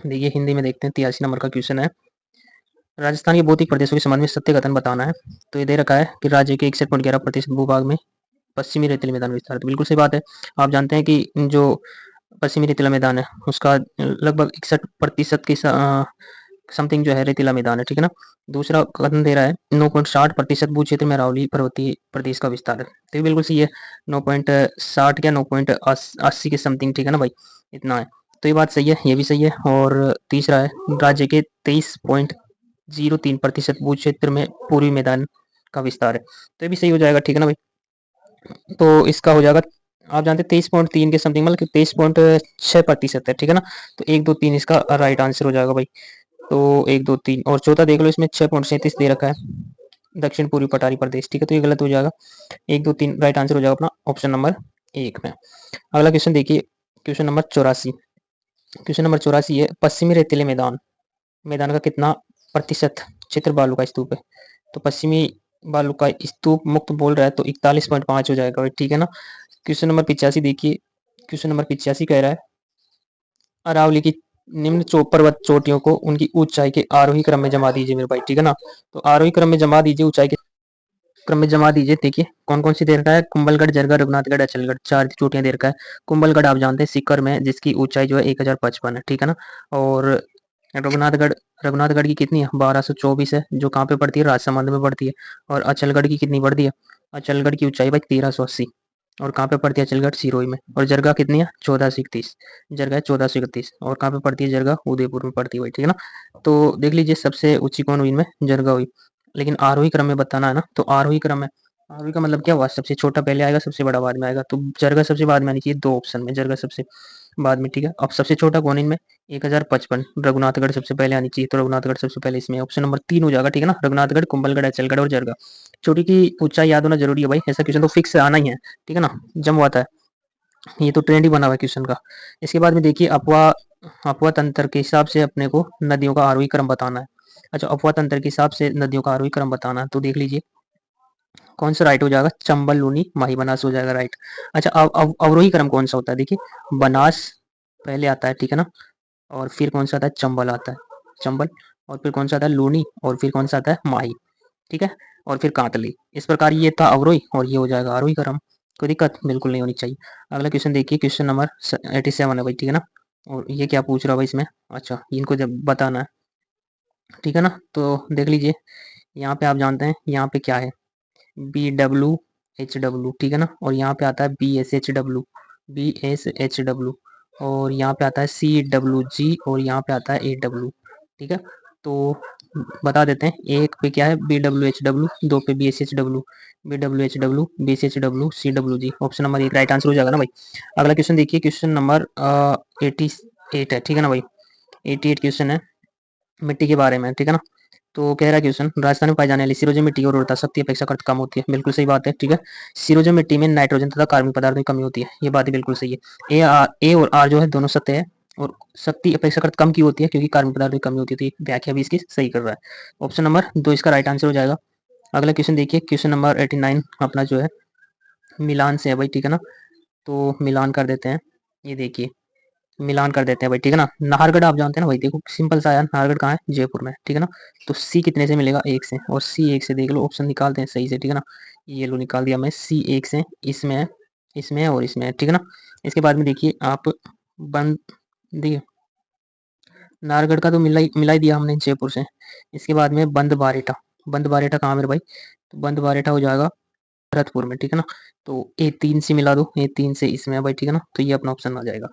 देखिए, हिंदी में देखते हैं। 83 नंबर का क्वेश्चन है, राजस्थान के भौतिक प्रदेशों के संबंध में सत्य कथन बताना है। तो ये दे रखा है कि राज्य के 61.11% भूभाग में पश्चिमी रेतीले मैदान विस्तार। तो बिल्कुल सही बात है। आप जानते हैं कि जो पश्चिमी रेतीला मैदान है उसका लगभग 61% की समथिंग जो है रेतीला मैदान है, ठीक है ना। दूसरा कथन दे रहा है 9.60% भू क्षेत्र में अरावली पर्वतीय प्रदेश का विस्तार है। तो ये बिल्कुल सही है, 9.60 या 9.80 के समथिंग, ठीक है ना भाई, इतना है। तो ये बात सही है, ये भी सही है। और तीसरा है राज्य के 23.03% भू क्षेत्र में पूर्वी मैदान का विस्तार है। तो ये भी सही हो जाएगा, ठीक है ना भाई। तो इसका हो जाएगा, आप जानते हैं 23.3 के समथिंग, मतलब 23.6% है, ठीक है ना। तो 1 2 3 इसका राइट आंसर हो जाएगा भाई। तो 1 2 3 और चौथा देख लो, इसमें 6.37 दे रखा है, दक्षिण पूर्वी पठारी प्रदेश, ठीक है। तो ये गलत हो जाएगा, 1 2 3 राइट आंसर हो जाएगा अपना ऑप्शन नंबर 1 में। अगला क्वेश्चन देखिए, क्वेश्चन नंबर 84। क्वेश्चन नंबर 84 है, पश्चिमी रेतीले मैदान मैदान का कितना प्रतिशत क्षेत्र बालू का स्तूप है। तो पश्चिमी बालू का स्तूप मुक्त बोल रहा है, तो 41.5 हो जाएगा भाई, ठीक है ना। क्वेश्चन नंबर 85 देखिए, क्वेश्चन नंबर 85 कह रहा है अरावली की निम्न पर्वत चोटियों को उनकी ऊंचाई के आरोही क्रम में जमा दीजिए मेरे भाई, ठीक है ना। तो आरोही क्रम में जमा दीजिए, ऊंचाई के क्रम में जमा दीजिए। देखिए कौन कौन सी दे रखा है, कुंभलगढ़, जरगा, रघुनाथगढ़, अचलगढ़, 4 चोटियां दे रखा है। कुंभलगढ़ आप जानते हैं सीकर में, जिसकी ऊंचाई जो है 1055 है, ठीक है ना। और रघुनाथगढ़, रघुनाथगढ़ की कितनी है, 1224 है, जो कहाँ पे पड़ती है, राजसमंद में पड़ती है। और अचलगढ़ की कितनी पड़ती है, अचलगढ़ की ऊंचाई भाई 1380, और कहाँ पे पड़ती है अचलगढ़, सिरोही में। और जरगा कितनी है, 1431, जरगा है 1431, और कहाँ पे पड़ती है जरगा, उदयपुर में पड़ती है भाई, ठीक है ना। तो देख लीजिए सबसे ऊंची कौन हुई इनमें, जरगा हुई। लेकिन आरोही क्रम में बताना है ना, तो आरोही क्रम में, आरोही का मतलब क्या हुआ, सबसे छोटा पहले आएगा, सबसे बड़ा बाद में आएगा। तो जरगा सबसे बाद में आनी चाहिए, 2 ऑप्शन में जरगा सबसे बाद में, ठीक है। अब सबसे छोटा कौन इनमें, 1055, रघुनाथगढ़ सबसे पहले आनी चाहिए, तो रघुनाथगढ़ सबसे पहले इसमें ऑप्शन नंबर 3 हो जाएगा, ठीक है ना। रघुनाथगढ़, कुंभलगढ़, अचलगढ़ और जरगा। चोटी की ऊंचाई याद होना जरूरी है भाई, ऐसा क्वेश्चन तो फिक्स आना ही है, ठीक है ना, जम आता है, ये तो ट्रेंड ही बना हुआ है क्वेश्चन का। इसके बाद में देखिए अपवा अपवा तंत्र के हिसाब से अपने को नदियों का आरोही क्रम बताना है। अच्छा, अपवा तंत्र के हिसाब से नदियों का आरोही क्रम बताना है, तो देख लीजिए कौन सा राइट हो जाएगा, चंबल, लूनी, माही, बनास हो जाएगा राइट। अच्छा, अवरोही क्रम कौन सा होता है, देखिए बनास पहले आता है, ठीक है ना, और फिर कौन सा आता है, चंबल आता है, चंबल, और फिर कौन सा आता है, लूनी, और फिर कौन सा आता है, माही, ठीक है, और फिर कांतली। इस प्रकार ये था अवरोही, और ये हो जाएगा आरोही क्रम। कोई दिक्कत बिल्कुल नहीं होनी चाहिए। अगला क्वेश्चन देखिए, क्वेश्चन नंबर 87 है भाई, ठीक है ना। और ये क्या पूछ रहा है भाई इसमें, अच्छा इनको जब बताना है, ठीक है ना। तो देख लीजिए यहाँ पे आप जानते हैं यहाँ पे क्या है, BWHW, ठीक है ना। और यहाँ पे आता है BSHW, BSHW, और यहाँ पे आता है CWG, और यहाँ पे आता है AW, ठीक है। तो बता देते हैं। एक पे क्या है BWHW, 2 पे BSHW, BWHW, BSHW, CWG। Option number 1 right answer हो जाएगा ना भाई। अगला क्वेश्चन देखिए, क्वेश्चन नंबर 88 है, ठीक है ना भाई। 88 क्वेश्चन है मिट्टी के बारे में, ठीक है ना। तो कह रहा है क्वेश्चन, राजस्थान में पाई जाने वाली सिरोजा मिट्टी की उर्वरता शक्ति अपेक्षाकृत कम होती है। बिल्कुल सही बात है, ठीक है। सिरोजा मिट्टी में नाइट्रोजन तथा कार्बनिक पदार्थों की कमी होती है, ये बात बिल्कुल सही है। ए और आर जो है दोनों सत्य है, और शक्ति अपेक्षाकृत कम की होती है क्योंकि कार्बनिक पदार्थों की कमी होती है। तो ये व्याख्या भी इसकी सही कर रहा है। ऑप्शन नंबर 2 इसका राइट आंसर हो जाएगा। अगला क्वेश्चन देखिए, क्वेश्चन नंबर 89 अपना जो है मिलान से है भाई, ठीक है ना। तो मिलान कर देते हैं, ये देखिए मिलान कर देते हैं भाई, ठीक है ना। नाहरगढ़ आप जानते हैं ना भाई, देखो सिंपल सा है, नाहरगढ़ कहाँ है, जयपुर में, ठीक है ना। तो सी कितने से मिलेगा, 1 से, और सी 1 से देख लो, ऑप्शन निकालते हैं सही से, ठीक है ना। ये लो निकाल दिया मैं, सी 1 से, इसमें है, इसमें है और इसमें है, ठीक है ना। इसके बाद में देखिए आप बंद, देखिए नाहरगढ़ का तो मिला ही दिया हमने जयपुर से। इसके बाद में बंद बारेटा, बंद बारेटा कहाँ मेरे भाई, तो बंद बारेटा हो जाएगा भरतपुर में, ठीक है ना। तो A3 से मिला दो, A3 से इसमें है भाई, ठीक है ना। तो ये अपना ऑप्शन आ जाएगा,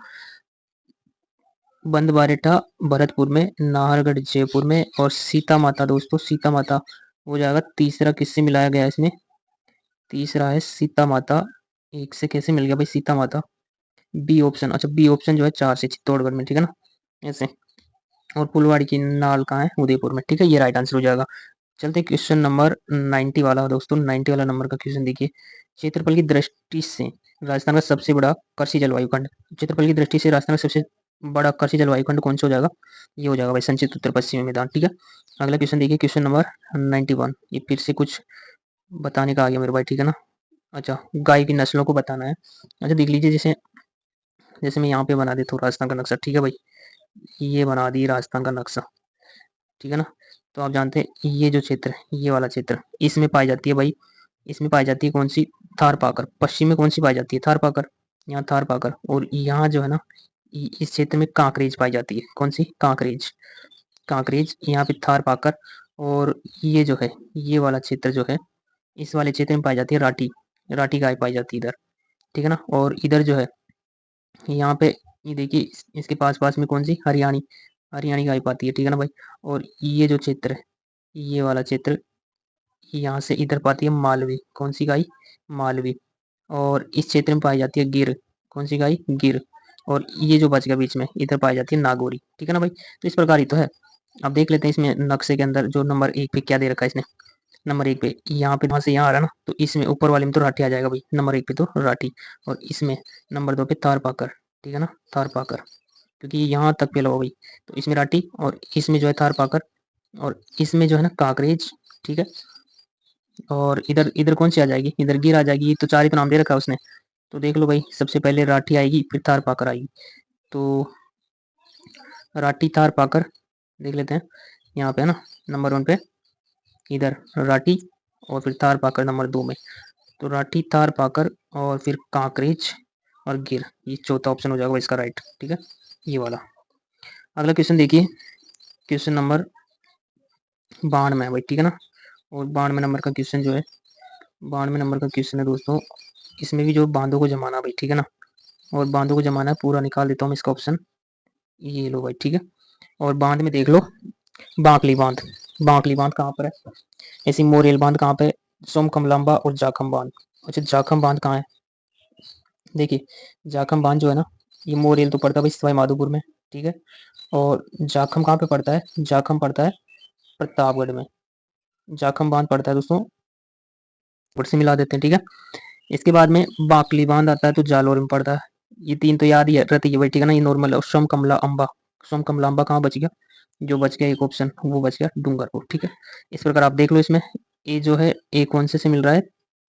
बंद बारेठा भरतपुर में, नाहरगढ़ जयपुर में, और सीता माता दोस्तों, सीता माता हो जाएगा तीसरा। किससे मिलाया गया इसमें, तीसरा है सीता माता। 1 से कैसे मिल गया भाई सीता माता, बी ऑप्शन, अच्छा बी ऑप्शन जो है 4 से चित्तौड़गढ़ में, ठीक है ना, ऐसे। और फुलवाड़ी की नाल कहाँ है, उदयपुर में, ठीक है। ये राइट आंसर हो जाएगा। चलते क्वेश्चन नंबर 90 वाला दोस्तों, 90 वाला नंबर का क्वेश्चन देखिए। क्षेत्रफल की दृष्टि से राजस्थान का सबसे बड़ा कृषि जलवायु खंड, क्षेत्रफल की दृष्टि से राजस्थान का सबसे बड़ा कृषि जलवायु खंड कौन सा हो जाएगा, ये हो जाएगा भाई संचित उत्तर पश्चिमी मैदान, ठीक है। अगला क्वेश्चन देखिए, क्वेश्चन नंबर 91, ये फिर से कुछ बताने का आ गया मेरे भाई, ठीक है ना। अच्छा गाय की नस्लों को बताना है। अच्छा देख लीजिए, जैसे जैसे मैं यहाँ पे बना देता हूँ राजस्थान का नक्शा, ठीक है भाई। ये बना दी राजस्थान का नक्शा, ठीक है ना। तो आप जानते हैं ये जो क्षेत्र है, ये वाला क्षेत्र, इसमें पाई जाती है भाई, इसमें पाई जाती है कौन सी, थार पाकर। पश्चिम में कौन सी पाई जाती है, थार पाकर, यहाँ थार पाकर। और यहाँ जो है ना, इस क्षेत्र में कांकरेज पाई जाती है, कौन सी, कांकरेज, कांकरेज यहाँ पे थार पाकर। और ये जो है, ये वाला क्षेत्र जो है, इस वाले क्षेत्र में पाई जाती है राठी, राठी गाय पाई जाती है इधर, ठीक है ना। और इधर जो है, यहाँ पे ये देखिए इसके पास पास में कौन सी, हरियाणी, हरियाणी गाय पाती है, ठीक है ना भाई। और ये जो क्षेत्र है, ये वाला क्षेत्र, यहाँ से इधर पाती है मालवी, कौन सी गाय, मालवी। और इस क्षेत्र में पाई जाती है गिर, कौन सी गाय, गिर। और ये जो बच गया बीच में, इधर पाई जाती है नागौरी, ठीक है ना भाई। तो इस प्रकार ही तो है। अब देख लेते हैं इसमें नक्शे के अंदर जो नंबर 1 पे क्या दे रखा है इसने। नंबर 1 पे यहाँ पे, वहां से यहाँ आ रहा है ना, तो इसमें ऊपर वाले में तो राठी आ जाएगा भाई, नंबर 1 पे तो राठी। और इसमें नंबर 2 पे थार पाकर, ठीक है ना, थार पाकर, क्योंकि यहाँ तक पे लो भाई। तो इसमें राठी, और इसमें जो है थार पाकर, और इसमें जो है ना काकरेज, ठीक है। और इधर इधर कौन सी आ जाएगी, इधर गिर आ जाएगी। तो 4 ही तो नाम दे रखा है उसने। तो देख लो भाई, सबसे पहले राठी आएगी, फिर थार पाकर आएगी। तो राठी थार पाकर देख लेते हैं, यहाँ पे है ना नंबर 1 पे, इधर राठी, और फिर थार पाकर नंबर 2 में। तो राठी थार पाकर और फिर कांकरेज और गिर, ये चौथा ऑप्शन हो जाएगा इसका राइट, ठीक है, ये वाला। अगला क्वेश्चन देखिए, क्वेश्चन नंबर 92 है भाई, ठीक है ना। और 92 नंबर का क्वेश्चन जो है, 92 नंबर का क्वेश्चन है दोस्तों, इसमें भी जो बांधों को जमाना भाई, ठीक है ना। और बांधों को जमाना है, पूरा निकाल देता हूँ इसका ऑप्शन, ये लो भाई, ठीक है। और बांध में देख लो, बांकली बांध, बांकली बांध कहाँ पर है, ऐसी मोरेल बांध कहाँ पे, सोमकमलांबा और जाखम बांध। अच्छा जाखम बांध कहाँ है, देखिए जाखम बांध जो है ना, ये मोरेल तो पड़ता है भाई सवाई माधोपुर में, ठीक है। और जाखम कहाँ पे पड़ता है, जाखम पड़ता है प्रतापगढ़ में, जाखम बांध पड़ता है दोस्तों, ऊपर से मिला देते हैं, ठीक है। इसके बाद में बाकली बांध आता है तो जालौर में पड़ता है। ये 3 तो याद ही रहती है भाई, ठीक है ना, ये नॉर्मल है। और सोम कमला अम्बा, सोम कमला अम्बा कहाँ बच गया, जो बच गया एक ऑप्शन वो बच गया डूंगरपुर, ठीक है। इस प्रकार आप देख लो इसमें, ए जो है ए कौन से मिल रहा है,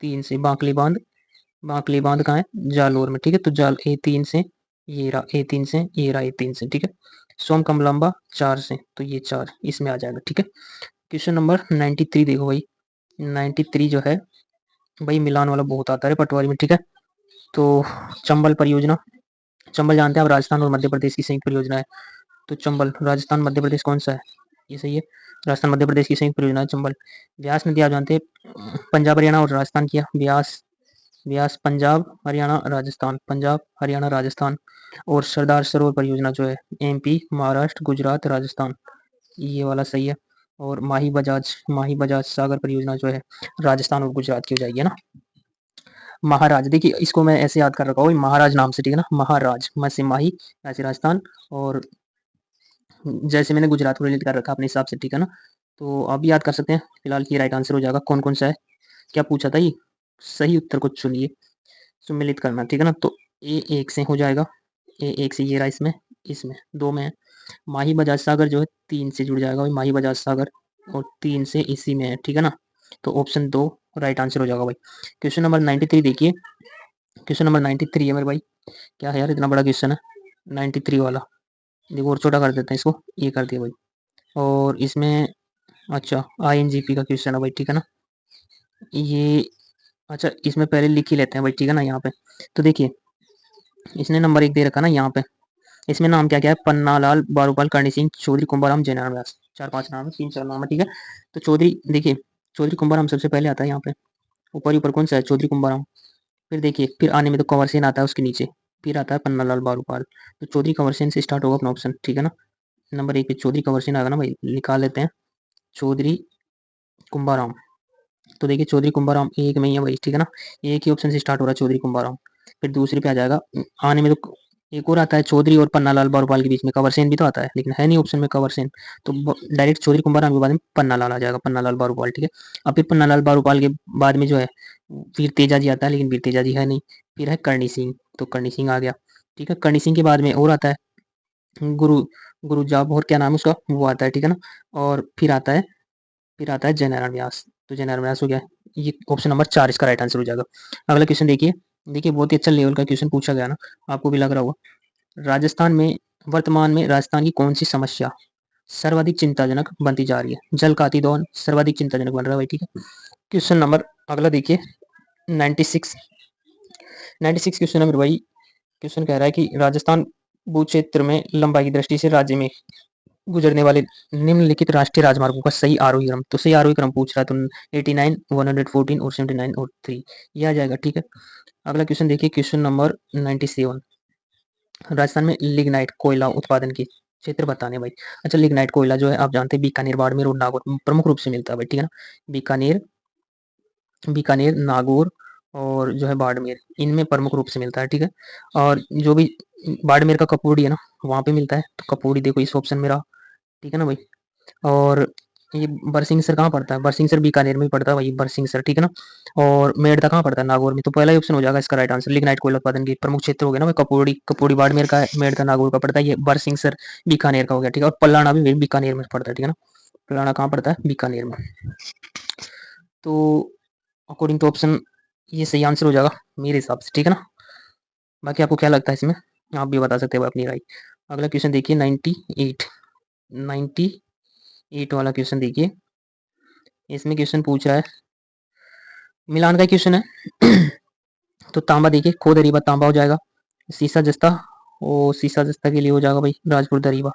3 से, बाकली बांध, बाकली बांध कहाँ है, जालोर में, ठीक है। तो जाल A3 से, ये रहा A3 से, ये रहा A3 से, ठीक है। सोम कमलांबा 4 से, तो ये 4 इसमें आ जाएगा, ठीक है। क्वेश्चन नंबर 93 देखो भाई, 93 जो है भाई, मिलान वाला बहुत आता है पटवारी में, ठीक है। तो चंबल परियोजना, चंबल जानते हैं आप, राजस्थान और मध्य प्रदेश की संयुक्त परियोजना है। तो चंबल राजस्थान मध्य प्रदेश कौन सा है, ये सही है, राजस्थान मध्य प्रदेश की संयुक्त परियोजना है चंबल। व्यास नदी आप जानते हैं, पंजाब हरियाणा और राजस्थान किया व्यास, व्यास पंजाब हरियाणा राजस्थान, पंजाब हरियाणा राजस्थान। और सरदार सरोवर परियोजना जो है MP महाराष्ट्र गुजरात राजस्थान, ये वाला सही है। और माही बजाज सागर परियोजना जो है राजस्थान और गुजरात की हो जाएगी, है ना। महाराज, देखिए इसको मैं ऐसे याद कर रखा हूँ महाराज नाम से, ठीक है ना। महाराज म से माही, ऐसे राजस्थान, और जैसे मैंने गुजरात को रिलेट कर रखा अपने हिसाब से, ठीक है ना। तो आप भी याद कर सकते हैं। फिलहाल ये राइट आंसर हो जाएगा। कौन कौन सा है, क्या पूछा था ये, सही उत्तर को चुनिए, सम्मिलित करना, ठीक है ना। तो ए एक से हो जाएगा, ए एक से ये रहा, इसमें इसमें दो में है। माही बजाज सागर जो है 3 से जुड़ जाएगा भाई, माही बजाज सागर, और 3 से इसी में है, ठीक है ना। तो ऑप्शन 2 राइट आंसर हो जाएगा भाई। क्वेश्चन नंबर 93 देखिए, क्वेश्चन नंबर 93 है मेरे भाई। क्या है यार, इतना बड़ा क्वेश्चन है 93 वाला। देखो और छोटा कर देते हैं इसको, ये कर दिया भाई। और इसमें अच्छा आईएनजीपी का क्वेश्चन है भाई, ठीक है ना। ये अच्छा इसमें पहले लिख ही लेते हैं भाई, ठीक है ना। यहाँ पे तो देखिए इसने नंबर 1 दे रखा ना यहाँ पे। इसमें नाम क्या क्या है, पन्नालाल, बारूपाल, करणी सिंह, चौधरी कुंभाराम, जयनारायण व्यास। 4-5 नाम है, 3-4 नाम है, ठीक है। तो चौधरी देखिए, चौधरी कुंभाराम सबसे पहले आता है यहाँ पे, ऊपर ऊपर कौन सा है, चौधरी कुंभाराम। फिर देखिए फिर आने में तो कंवर सेन आता है उसके नीचे, फिर आता है पन्नालाल बारूपाल। तो चौधरी कंवर सेन से स्टार्ट होगा अपना ऑप्शन, ठीक है ना। नंबर 1 पे चौधरी कंवर सेन आएगा ना भाई, निकाल लेते हैं चौधरी कुंभाराम। तो देखिए चौधरी कुंभाराम एक में ही है भाई, ठीक है ना। एक ही ऑप्शन से स्टार्ट हो रहा है चौधरी कुंभाराम। फिर दूसरे पे आ जाएगा, आने में तो एक और आता है चौधरी और पन्नालाल बारूपाल के बीच में कंवर सेन भी तो आता है, लेकिन है नहीं ऑप्शन में कंवर सेन। तो डायरेक्ट चौधरी कुंभाराम के बाद में पन्नालाल आ जाएगा, पन्नालाल बारूपाल, ठीक है। अब फिर पन्नालाल बारूपाल के बाद में जो है वीर तेजा जी आता है, लेकिन वीर तेजा जी है नहीं। फिर है करणी सिंह, तो करणी सिंह आ गया, ठीक है। करणी सिंह के बाद में और आता है गुरु गुरु जाप, और क्या नाम है उसका, वो आता है, ठीक है ना। और फिर आता है जयनारायण व्यास। तो जयनारायण व्यास हो गया, ये ऑप्शन नंबर 4 इसका राइट आंसर हो जाएगा। अगला क्वेश्चन देखिए, देखिए बहुत ही अच्छा लेवल का क्वेश्चन पूछा गया ना, आपको भी लग रहा होगा। राजस्थान में वर्तमान में राजस्थान की कौन सी समस्या सर्वाधिक चिंताजनक बनती जा रही है, जल का अतिदोहन सर्वाधिक चिंताजनक बन रहा है भाई, ठीक है। क्वेश्चन नंबर अगला देखिए 96, 96 क्वेश्चन है मेरे भाई। क्वेश्चन कह रहा है कि राजस्थान भू क्षेत्र में लंबाई की दृष्टि से राज्य में गुजरने वाले निम्नलिखित राष्ट्रीय राजमार्गों का सही आरोही क्रम, तो सही आरोही क्रम पूछ रहा है, तो 89, 114 और 79 और 3 ये आ जाएगा, ठीक है। अगला क्वेश्चन देखिए, क्वेश्चन नंबर 97, राजस्थान में लिग्नाइट कोयला उत्पादन के क्षेत्र बताने भाई। अच्छा लिग्नाइट कोयला जो है आप जानते हैं बीकानेर, बाड़मेर और नागौर प्रमुख रूप से मिलता है भाई, ठीक है ना। बीकानेर बीकानेर, नागौर और जो है बाड़मेर, इनमें प्रमुख रूप से मिलता है, ठीक है। और जो भी बाड़मेर का कपूड़ी है ना, वहाँ पे मिलता है, तो कपूड़ी देखो इस ऑप्शन में रहा, ठीक है ना भाई। और ये बरसिंगसर कहाँ पड़ता है, बरसिंगसर बीकानेर में ही पड़ता है भाई बरसिंगसर, ठीक है ना। और मेड़ता कहाँ पड़ता है, नागौर में। तो पहला ही ऑप्शन हो जाएगा इसका राइट आंसर। लिग्नाइट कोयला उत्पादन के प्रमुख क्षेत्र हो गया ना भाई, कपूड़ी कपूड़ी बाड़मेर का है, मेड़ता नागौर का पड़ता है, ये बरसिंगसर बीकानेर का हो गया, ठीक है। और पल्लाना भी बीकानेर में पड़ता है, ठीक है ना। पल्लाना कहाँ पड़ता है, बीकानेर में। तो अकॉर्डिंग टू ऑप्शन ये सही आंसर हो जाएगा मेरे हिसाब से, ठीक है ना। बाकी आपको क्या लगता है इसमें, आप भी बता सकते हो अपनी राय। अगला क्वेश्चन देखिए 98, 98 वाला क्वेश्चन देखिए। इसमें क्वेश्चन पूछ रहा है, मिलान का क्वेश्चन है। तो तांबा देखिए, खो दरीबा तांबा हो जाएगा, सीसा जस्ता, और सीसा जस्ता के लिए हो जाएगा भाई राजपुर दरीबा,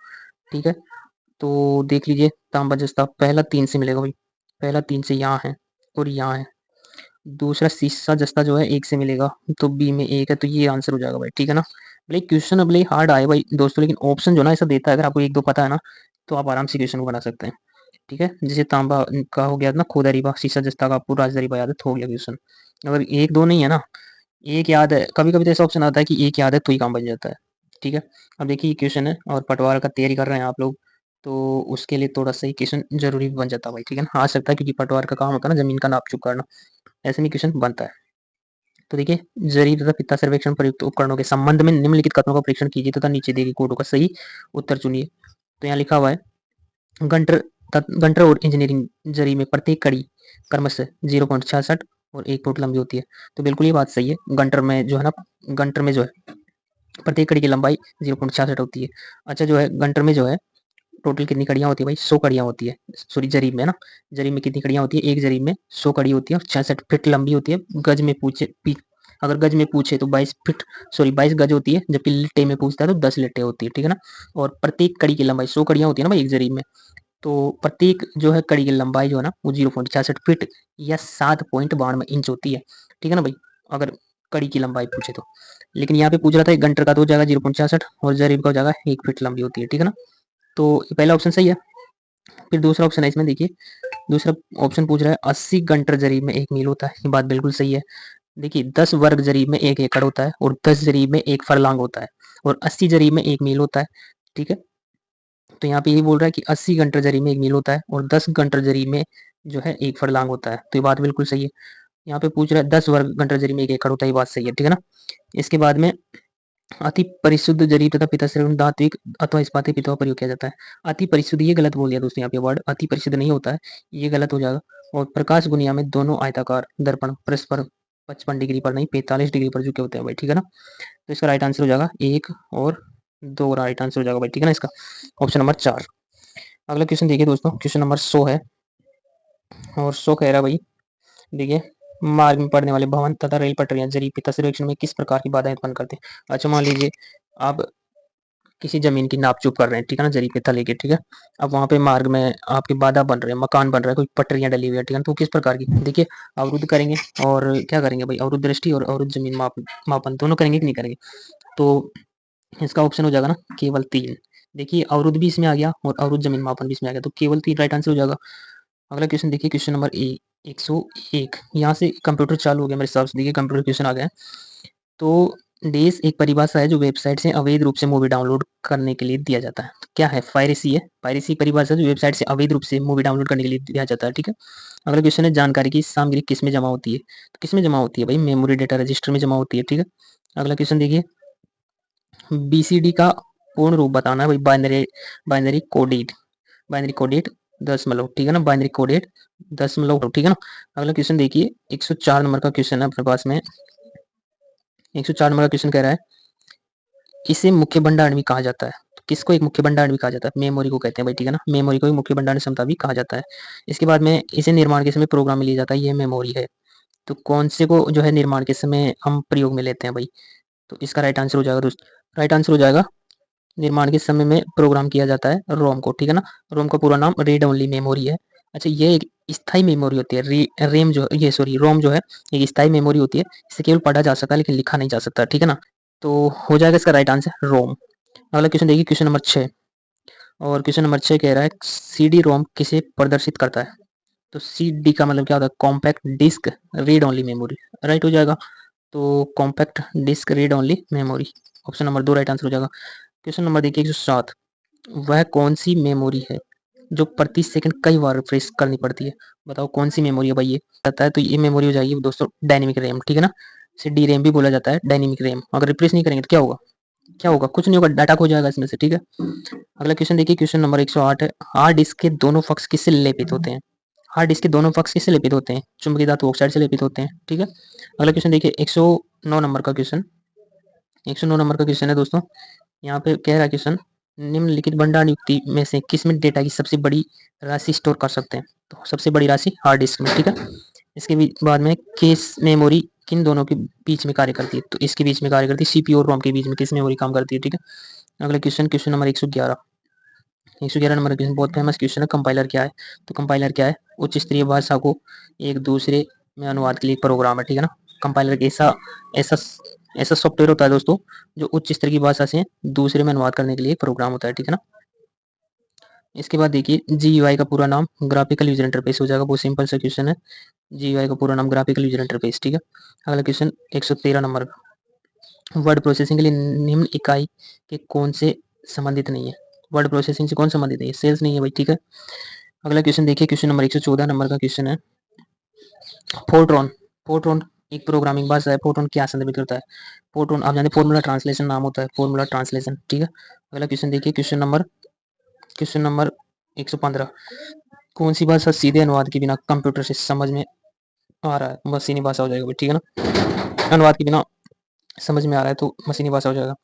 ठीक है। तो देख लीजिए तांबा जस्ता पहला 3 से मिलेगा भाई, पहला 3 से यहाँ है और यहाँ है। दूसरा सीसा जस्ता जो है 1 से मिलेगा, तो बी में 1 है, तो ये आंसर हो जाएगा भाई, ठीक है ना। भले क्वेश्चन अब हार्ड आए भाई दोस्तों, लेकिन ऑप्शन जो ना ऐसा देता है, अगर आपको 1-2 पता है ना, तो आप आराम से क्वेश्चन को बना सकते हैं, ठीक है। जैसे तांबा का हो गया ना खोदरीबा, शीशा जस्ता का आपको राजदरीबा याद है, तो हो गया क्वेश्चन। अगर 1-2 नहीं है ना, एक याद है, कभी कभी तो ऐसा ऑप्शन आता है कि एक याद है तो ही काम बन जाता है, ठीक है। अब देखिए ये क्वेश्चन है और पटवार का तैयारी कर रहे हैं आप लोग, तो उसके लिए थोड़ा सा ही क्वेश्चन जरूरी बन जाता है भाई, ठीक है ना। आ सकता है क्योंकि पटवार का काम होता है ना जमीन का नाप चुक करना, ऐसे में क्वेश्चन बनता है। तो देखिए जरीब तथा फित्ता सर्वेक्षण प्रयुक्त उपकरणों के संबंध में निम्नलिखित कथनों का परीक्षण कीजिए तथा नीचे दिए गए कोडों का सही उत्तर चुनिए। तो यहाँ लिखा हुआ है गंटर गंटर और इंजीनियरिंग जरी में प्रत्येक कड़ी क्रमशः 0.66 और 1 फुट लंबी होती है। तो बिल्कुल ये बात सही है, गंटर में जो है ना, गंटर में जो है प्रत्येक कड़ी की लंबाई 0.66 होती है। अच्छा जो है गंटर में जो है टोटल कितनी कड़ियां होती है भाई, 100 कड़ियां होती है। सॉरी जरीब में ना, जरीब में कितनी कड़ियां होती है, एक जरीब में 100 कड़ी होती है और 66 फीट लंबी होती है। गज में अगर गज में पूछे तो 22 गज होती है, जबकि लिट्टे में पूछता है तो 10 लिट्टे होती है, ठीक है ना। और प्रत्येक कड़ी की लंबाई 100 कड़ियां होती है ना भाई एक जरीब में, तो प्रत्येक जो है कड़ी की लंबाई जो है ना वो 0.66 फीट या 7.92 इंच होती है, ठीक है ना भाई, अगर कड़ी की लंबाई पूछे तो। लेकिन यहाँ पे पूछ रहा था एक गंटर का तो हो जाएगा 0.66 और जरीब का हो जाएगा 1 फीट लंबी होती है, ठीक है ना। तो ये पहला ऑप्शन सही है। फिर दूसरा ऑप्शन है इसमें, देखिए दूसरा ऑप्शन पूछ रहा है 80 गंटर जरीब में 1 मील होता है। ये बात बिल्कुल सही है। देखिए 10 वर्ग जरीब में 1 एकड़ होता है, और 10 जरीब में 1 फरलांग होता है, और 80 जरीब में 1 मील होता है। ठीक है, तो यहाँ पे ये बोल रहा है कि 80 गंटर जरीब में 1 मील होता है, और 10 गंटर जरीब में जो है 1 फरलांग होता है। तो ये बात बिल्कुल सही है। यहाँ पे पूछ रहा है 10 वर्ग घंटा जरीब में 1 एकड़ होता है, ये बात सही है। ठीक है ना। इसके बाद में अति परिशुद्ध जरीब तथा पित्तश्रेणी धात्विक अथवा इस्पाती पित्तों का प्रयोग किया जाता है। अति परिशुद्ध, ये गलत बोल दिया दोस्तों, यहाँ पे वर्ड अति परिशुद्ध नहीं होता है, ये गलत हो जाएगा। और प्रकाश गुनिया में दोनों आयताकार दर्पण परस्पर 55 डिग्री पर नहीं 45 डिग्री पर झुके होते हैं भाई। ठीक है ना। तो इसका राइट आंसर हो जाएगा 1 और 2 राइट आंसर हो जाएगा भाई। ठीक है ना, इसका ऑप्शन नंबर 4। अगला क्वेश्चन देखिए दोस्तों, क्वेश्चन नंबर 100 है, और 100 कह रहा है भाई, देखिए मार्ग में पड़ने वाले भवन तथा रेल पटरियां जरीब पित्ता सर्वेक्षण में किस प्रकार की बाधाएं उत्पन्न करते हैं। अच्छा, मान लीजिए आप किसी जमीन की नाप चुप कर रहे हैं, ठीक है ना, जरीब पित्ता लेके। ठीक है, अब वहां पे मार्ग में आपके बाधा बन रहे हैं, मकान बन रहा है, कोई पटरियां डली हुई है, ठीक है, तो किस प्रकार की, देखिए अवरुद्ध करेंगे, और क्या करेंगे भाई, अवरुद्ध दृष्टि और अवरुद्ध जमीन मापन दोनों करेंगे कि नहीं करेंगे। तो इसका ऑप्शन हो जाएगा ना केवल 3। देखिए अवरुद्ध भी इसमें आ गया और अवरुद्ध जमीन मापन भी इसमें आ गया, तो केवल 3 राइट आंसर हो जाएगा। अगला क्वेश्चन देखिए, क्वेश्चन नंबर 101। यहाँ से कंप्यूटर चालू हो गया मेरे हिसाब से। देखिए कंप्यूटर क्वेश्चन आ गया है। तो डेस एक परिभाषा है जो वेबसाइट से अवैध रूप से मूवी डाउनलोड करने के लिए दिया जाता है। तो क्या है, पायरेसी है। पायरेसी परिभाषा जो वेबसाइट से अवैध रूप से मूवी डाउनलोड करने के लिए दिया जाता है। ठीक है। अगला क्वेश्चन है, जानकारी की सामग्री किस में जमा होती है। तो किस में जमा होती है भाई, मेमोरी डेटा रजिस्टर में जमा होती है। ठीक है। अगला क्वेश्चन देखिए, बीसीडी का पूर्ण रूप बताना है भाई, binary binary coded binary coded दशमलव। ठीक है ना, बाइनरी कोडेड दशमलव। ठीक है ना। अगला क्वेश्चन देखिए, 104 नंबर का क्वेश्चन है अपने पास में। 104 नंबर का क्वेश्चन कह रहा है, इसे मुख्य भंडारण भी कहा जाता है। तो किसको एक मुख्य भंडारण भी कहा जाता है, मेमोरी को कहते हैं भाई। ठीक है ना, मेमोरी को एक मुख्य भंडारण क्षमता भी कहा जाता है। इसके बाद में इसे निर्माण के समय प्रोग्राम में लिया जाता है, ये मेमोरी है। तो कौन से को जो है निर्माण के समय हम प्रयोग में लेते हैं भाई। तो इसका राइट आंसर हो जाएगा दोस्तों, राइट आंसर हो जाएगा, निर्माण के समय में प्रोग्राम किया जाता है रोम को। ठीक है ना। रोम का पूरा नाम रीड ओनली मेमोरी है। अच्छा, ये एक स्थायी मेमोरी होती है। रेम जो ये सॉरी रोम जो है एक स्थायी मेमोरी होती है। इसे केवल पढ़ा जा सकता है लेकिन लिखा नहीं जा सकता। ठीक है ना। तो हो जाएगा इसका राइट आंसर रोम। अगला क्वेश्चन देखिए, क्वेश्चन नंबर 6। और क्वेश्चन नंबर 6 कह रहा है, सीडी रोम किसे प्रदर्शित करता है। तो सीडी का मतलब क्या होता है, compact disc read only memory. Right हो जाएगा। तो compact disc read only memory, option number 2 right answer हो जाएगा। क्वेश्चन नंबर देखिए 107। वह कौन सी मेमोरी है जो प्रति सेकंड कई बार रिफ्रेश करनी पड़ती है। बताओ कौन सी मेमोरी है भाई, ये बताता है। तो ये मेमोरी हो जाएगी दोस्तों डायनेमिक रैम। ठीक है ना, इसे डी रैम भी बोला जाता है, डायनेमिक रैम। अगर रिफ्रेश नहीं करेंगे तो क्या होगा, क्या होगा, कुछ नहीं होगा, डाटा खो जाएगा इसमें से। ठीक है। अगला क्वेश्चन देखिए, क्वेश्चन नंबर 108 है, हार्ड डिस्क के दोनों पक्ष किससे लेपित होते हैं। हार्ड डिस्क के दोनों पक्ष किससे लेपित होते हैं, चुंबकीय धातु ऑक्साइड से लेपित होते हैं। ठीक है। अगला क्वेश्चन देखिए, 109 नंबर का क्वेश्चन। 109 नंबर का क्वेश्चन है दोस्तों। यहाँ पे कह रहा है क्वेश्चन, निम्नलिखित भंडारण युक्ति में से किसमें डेटा की सबसे बड़ी राशि स्टोर कर सकते हैं। तो सबसे बड़ी राशि हार्ड डिस्क में। ठीक है। इसके बाद में केस मेमोरी किन दोनों के बीच में कार्य करती है। तो इसके बीच में कार्य करती है, सीपीयू और रोम के बीच में किस मेमोरी काम करती है। ठीक है। अगला क्वेश्चन, क्वेश्चन नंबर 111। 111 नंबर का क्वेश्चन बहुत फेमस क्वेश्चन है, कंपाइलर क्या है। तो कंपाइलर क्या है, उच्च स्तरीय भाषा को एक दूसरे में अनुवाद के लिए प्रोग्राम है। ठीक है ना। कंपाइलर ऐसा ऐसा ऐसा सॉफ्टवेयर होता है दोस्तों जो उच्च स्तर की भाषा से दूसरे में अनुवाद करने के लिए प्रोग्राम होता है। ठीक है ना। इसके बाद देखिए, जीयूआई का पूरा नाम ग्राफिकल यूजर इंटरफेस हो जाएगा। बहुत सिंपल सा क्वेश्चन है, जीयूआई का पूरा नाम ग्राफिकल यूजर इंटरफेस। ठीक है। अगला क्वेश्चन 113 नंबर का, वर्ड प्रोसेसिंग के लिए निम्न इकाई के कौन से संबंधित नहीं है। वर्ड प्रोसेसिंग से कौन संबंधित है, सेल्स नहीं है भाई। ठीक है। अगला क्वेश्चन देखिए, क्वेश्चन नंबर 114 नंबर का क्वेश्चन है, फोर्ट्रॉन। फोर्ट्रॉन एक प्रोग्रामिंग भाषा है। फोर्ट्रॉन क्या संदर्भित करता है, फोर्ट्रॉन आप जानते हैं फॉर्मूला ट्रांसलेशन नाम होता है, फॉर्मूला ट्रांसलेशन। ठीक है। अगला क्वेश्चन देखिए, क्वेश्चन नंबर 115। कौन सी भाषा सीधे अनुवाद के बिना कंप्यूटर से समझ में आ रहा है, मशीनी भाषा हो जाएगा भाई। ठीक है ना, अनुवाद के बिना समझ में आ रहा है तो मशीनी भाषा हो जाएगा।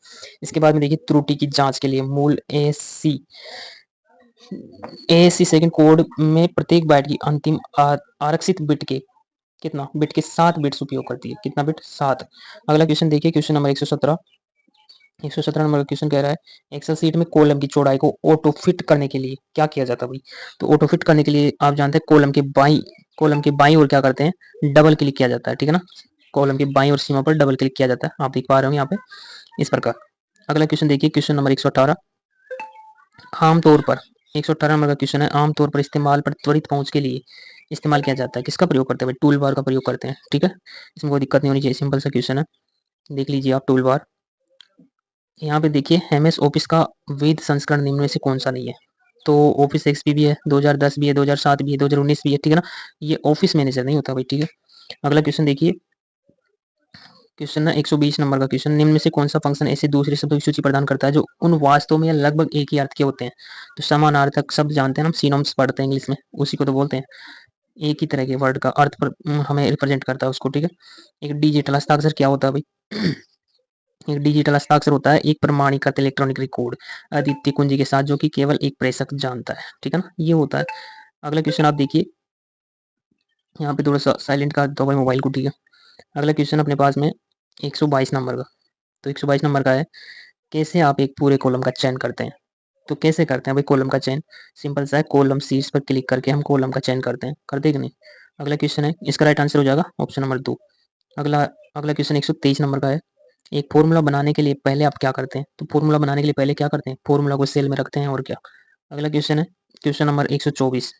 इसके बाद में देखिए, त्रुटि की जांच के लिए मूल एएससी सेकंड कोड में प्रत्येक बाइट की अंतिम आरक्षित बिट के कितना बिट के 7 बिट्स उपयोग करती है। कितना बिट, 7। अगला क्वेश्चन देखिए, क्वेश्चन नंबर 117। 117 नंबर का क्वेश्चन कह रहा है, एक्सेल सीट में कॉलम की चौड़ाई को ऑटो फिट करने के लिए क्या किया जाता है भाई। तो ऑटो फिट करने के लिए आप जानते हैं कॉलम के बाई और क्या करते हैं, डबल क्लिक किया जाता है। ठीक है ना, कॉलम के बाई और सीमा पर डबल क्लिक किया जाता है, आप देख पा रहे हो यहाँ पे इस प्रकार। अगला क्वेश्चन देखिए, क्वेश्चन नंबर 118। आमतौर पर 118 नंबर का क्वेश्चन है, आमतौर पर इस्तेमाल पर त्वरित पहुंच के लिए इस्तेमाल किया जाता है, किसका प्रयोग करते हैं भाई? टूल बार का प्रयोग करते हैं। ठीक है, इसमें कोई दिक्कत नहीं होनी चाहिए, सिंपल सा क्वेश्चन है, देख लीजिए आप टूल बार। यहाँ पे देखिए एमएस ऑफिस का वैध संस्करण निम्न में से कौन सा नहीं है? तो ऑफिस एक्सपी भी है, 2010 भी है, 2007 भी है, 2019 भी है। ठीक है ना, ये ऑफिस मैनेजर नहीं होता भाई। ठीक है, अगला क्वेश्चन देखिए, क्वेश्चन ना 120 नंबर का क्वेश्चन, निम्न में से कौन सा फंक्शन ऐसे दूसरे शब्दों की सूची प्रदान करता है जो उन वास्तव में या लगभग एक ही अर्थ के होते हैं? तो समानार्थक शब्द जानते हैं हम, सिनोनिम्स पढ़ते हैं इंग्लिश में, उसी को तो बोलते हैं। एक ही तरह के वर्ड का अर्थ पर हमें रिप्रेजेंट करता है उसको। ठीक है, एक डिजिटल हस्ताक्षर क्या होता है भाई? एक डिजिटल हस्ताक्षर होता है एक प्रमाणीकृत इलेक्ट्रॉनिक रिकॉर्ड अद्वितीय कुंजी के साथ, जो कि केवल एक प्रेषक जानता है। ठीक है ना, ये होता है। अगला क्वेश्चन आप देखिए, यहाँ पे थोड़ा सा साइलेंट कर दो भाई मोबाइल को। ठीक है, अगला क्वेश्चन अपने पास में 122 नंबर का। तो 122 नंबर का है, कैसे आप एक पूरे कॉलम का चयन करते हैं? तो कैसे करते हैं भाई कॉलम का चयन? सिंपल सा है, कॉलम शीर्ष पर क्लिक करके हम कॉलम का चयन करते हैं, करते हैं कि नहीं? अगला क्वेश्चन है, इसका राइट आंसर हो जाएगा ऑप्शन नंबर 2। अगला अगला क्वेश्चन 123 नंबर का है, एक फॉर्मूला बनाने के लिए पहले आप क्या करते हैं? तो फॉर्मूला बनाने के लिए पहले क्या करते हैं? फॉर्मूला को सेल में रखते हैं, और क्या। अगला क्वेश्चन है, क्वेश्चन नंबर 124,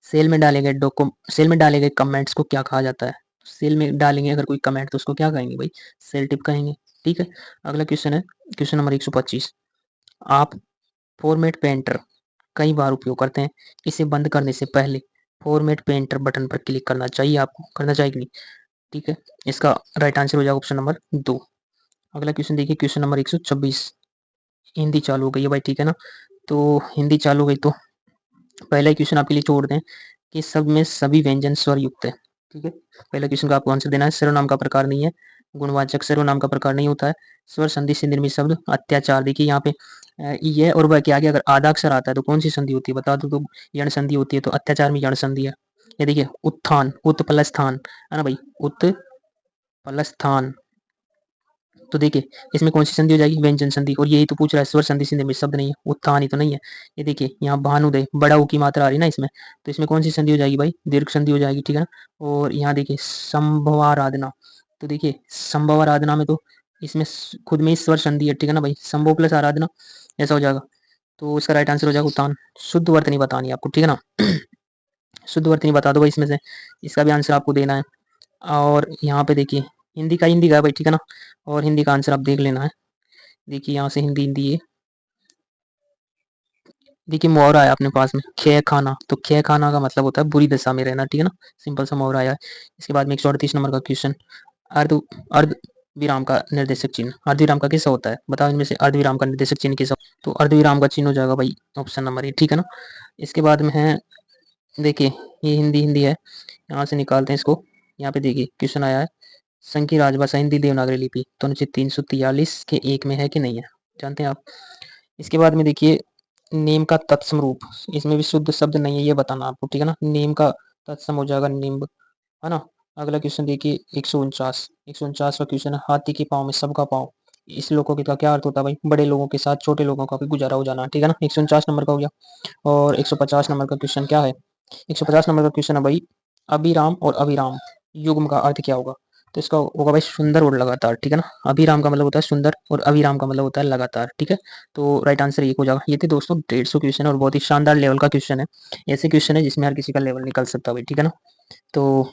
सेल में डाले गए कमेंट्स को क्या कहा जाता है? सेल में डालेंगे अगर कोई कमेंट तो उसको क्या कहेंगे भाई? सेल टिप कहेंगे। ठीक है, अगला क्वेश्चन है, क्वेश्चन नंबर 125, आप फॉर्मेट पेंटर कई बार उपयोग करते हैं, इसे बंद करने से पहले फॉर्मेट पेंटर बटन पर क्लिक करना चाहिए आपको, करना चाहिए कि नहीं? ठीक है, इसका राइट आंसर हो जाएगा ऑप्शन नंबर 2। अगला क्वेश्चन देखिए, क्वेश्चन नंबर 126, हिंदी चालू हो गई है भाई। ठीक है ना, तो हिंदी चालू हो गई तो पहला क्वेश्चन आपके लिए छोड़ दें कि सब में सभी व्यंजन स्वर युक्त है। ठीक है, पहला क्वेश्चन का आपको आंसर देना है, सर्वनाम का प्रकार नहीं है, गुणवाचक सर्वनाम का प्रकार नहीं होता है, स्वर संधि से निर्मित शब्द अत्याचार। देखिए यहाँ पे ये और वह के आगे अगर आधा अक्षर आता है तो कौन सी संधि होती है बता दो? तो यण संधि होती है, तो अत्याचार में यण संधि है। ये देखिए उत्थान, उत्पलस्थान है ना भाई, उत्पलस्थान। तो देखिए इसमें कौन सी संधि हो जाएगी? व्यंजन संधि। और यही तो पूछ रहा है, स्वर संधि से निर्मित शब्द नहीं है, उत्थान ही तो नहीं है। ये देखिए यहाँ भानुदय, बड़ा ऊ की मात्रा आ रही है ना इसमें, तो इसमें कौन सी संधि हो जाएगी भाई? दीर्घ संधि हो जाएगी। ठीक है ना, और यहाँ देखिए संभवाराधना, तो देखिए संभवाराधना में तो इसमें खुद में ही स्वर संधि है। ठीक है ना भाई, संभव प्लस आराधना, ऐसा हो जाएगा। तो इसका राइट आंसर हो जाएगा उत्थान। शुद्ध वर्तनी बतानी है आपको। ठीक है ना, शुद्ध वर्तनी बता दो भाई इसमें से, इसका भी आंसर आपको देना है। और यहाँ पे देखिए हिंदी का है भाई। ठीक है ना, और हिंदी का आंसर आप देख लेना है। देखिए यहाँ से हिंदी हिंदी है, देखिए मुहावरा आया अपने पास में, खे खाना, तो खे खाना का मतलब होता है बुरी दशा में रहना। ठीक है ना, सिंपल सा मुहावरा आया है। इसके बाद में 138 नंबर का क्वेश्चन, अर्ध अर्ध विराम का निर्देशक चिन्ह अर्ध विराम का किसका होता है? बताओ इनमें से अर्ध विराम का निर्देशक चिन्ह किसका? तो अर्ध विराम का चिन्ह हो जाएगा भाई ऑप्शन नंबर ए। ठीक है ना, इसके बाद में है, देखिए ये हिंदी हिंदी है, यहाँ से निकालते हैं इसको। यहाँ पे देखिए क्वेश्चन आया है, संघीय राजभाषा हिंदी देवनागरी लिपि तो अनुच्छेद 343 के एक में है कि नहीं है? जानते हैं आप? इसके बाद में देखिए नेम का तत्सम रूप, इसमें भी शुद्ध शब्द नहीं है, ये बताना आपको। ठीक है ना, नेम का तत्सम हो जाएगा निम्ब, है ना। अगला क्वेश्चन देखिए 149 का क्वेश्चन है, हाथी के पाँव में सबका पाँव, इस लोकोक्ति का क्या अर्थ होता है भाई? बड़े लोगों के साथ छोटे लोगों का भी गुजारा हो जाना। ठीक है ना, 149 नंबर का हो गया। और 150 नंबर का क्वेश्चन क्या है? 150 नंबर का क्वेश्चन है भाई, अभिराम और अविराम युग्म का अर्थ क्या होगा? तो इसका होगा भाई सुंदर और लगातार। ठीक है ना, अभिराम का मतलब होता है सुंदर और अविराम का मतलब होता है लगातार। ठीक है, तो राइट आंसर ये हो जाएगा। ये थे दोस्तों 150 क्वेश्चन और बहुत ही शानदार लेवल का क्वेश्चन है, ऐसे क्वेश्चन है जिसमें हर किसी का लेवल निकल सकता है भाई। ठीक है ना, तो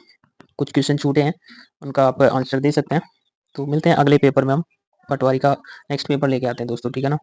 कुछ क्वेश्चन छूटे हैं, उनका आप आंसर दे सकते हैं। तो मिलते हैं अगले पेपर में, हम पटवारी का नेक्स्ट पेपर लेके आते हैं दोस्तों। ठीक है ना।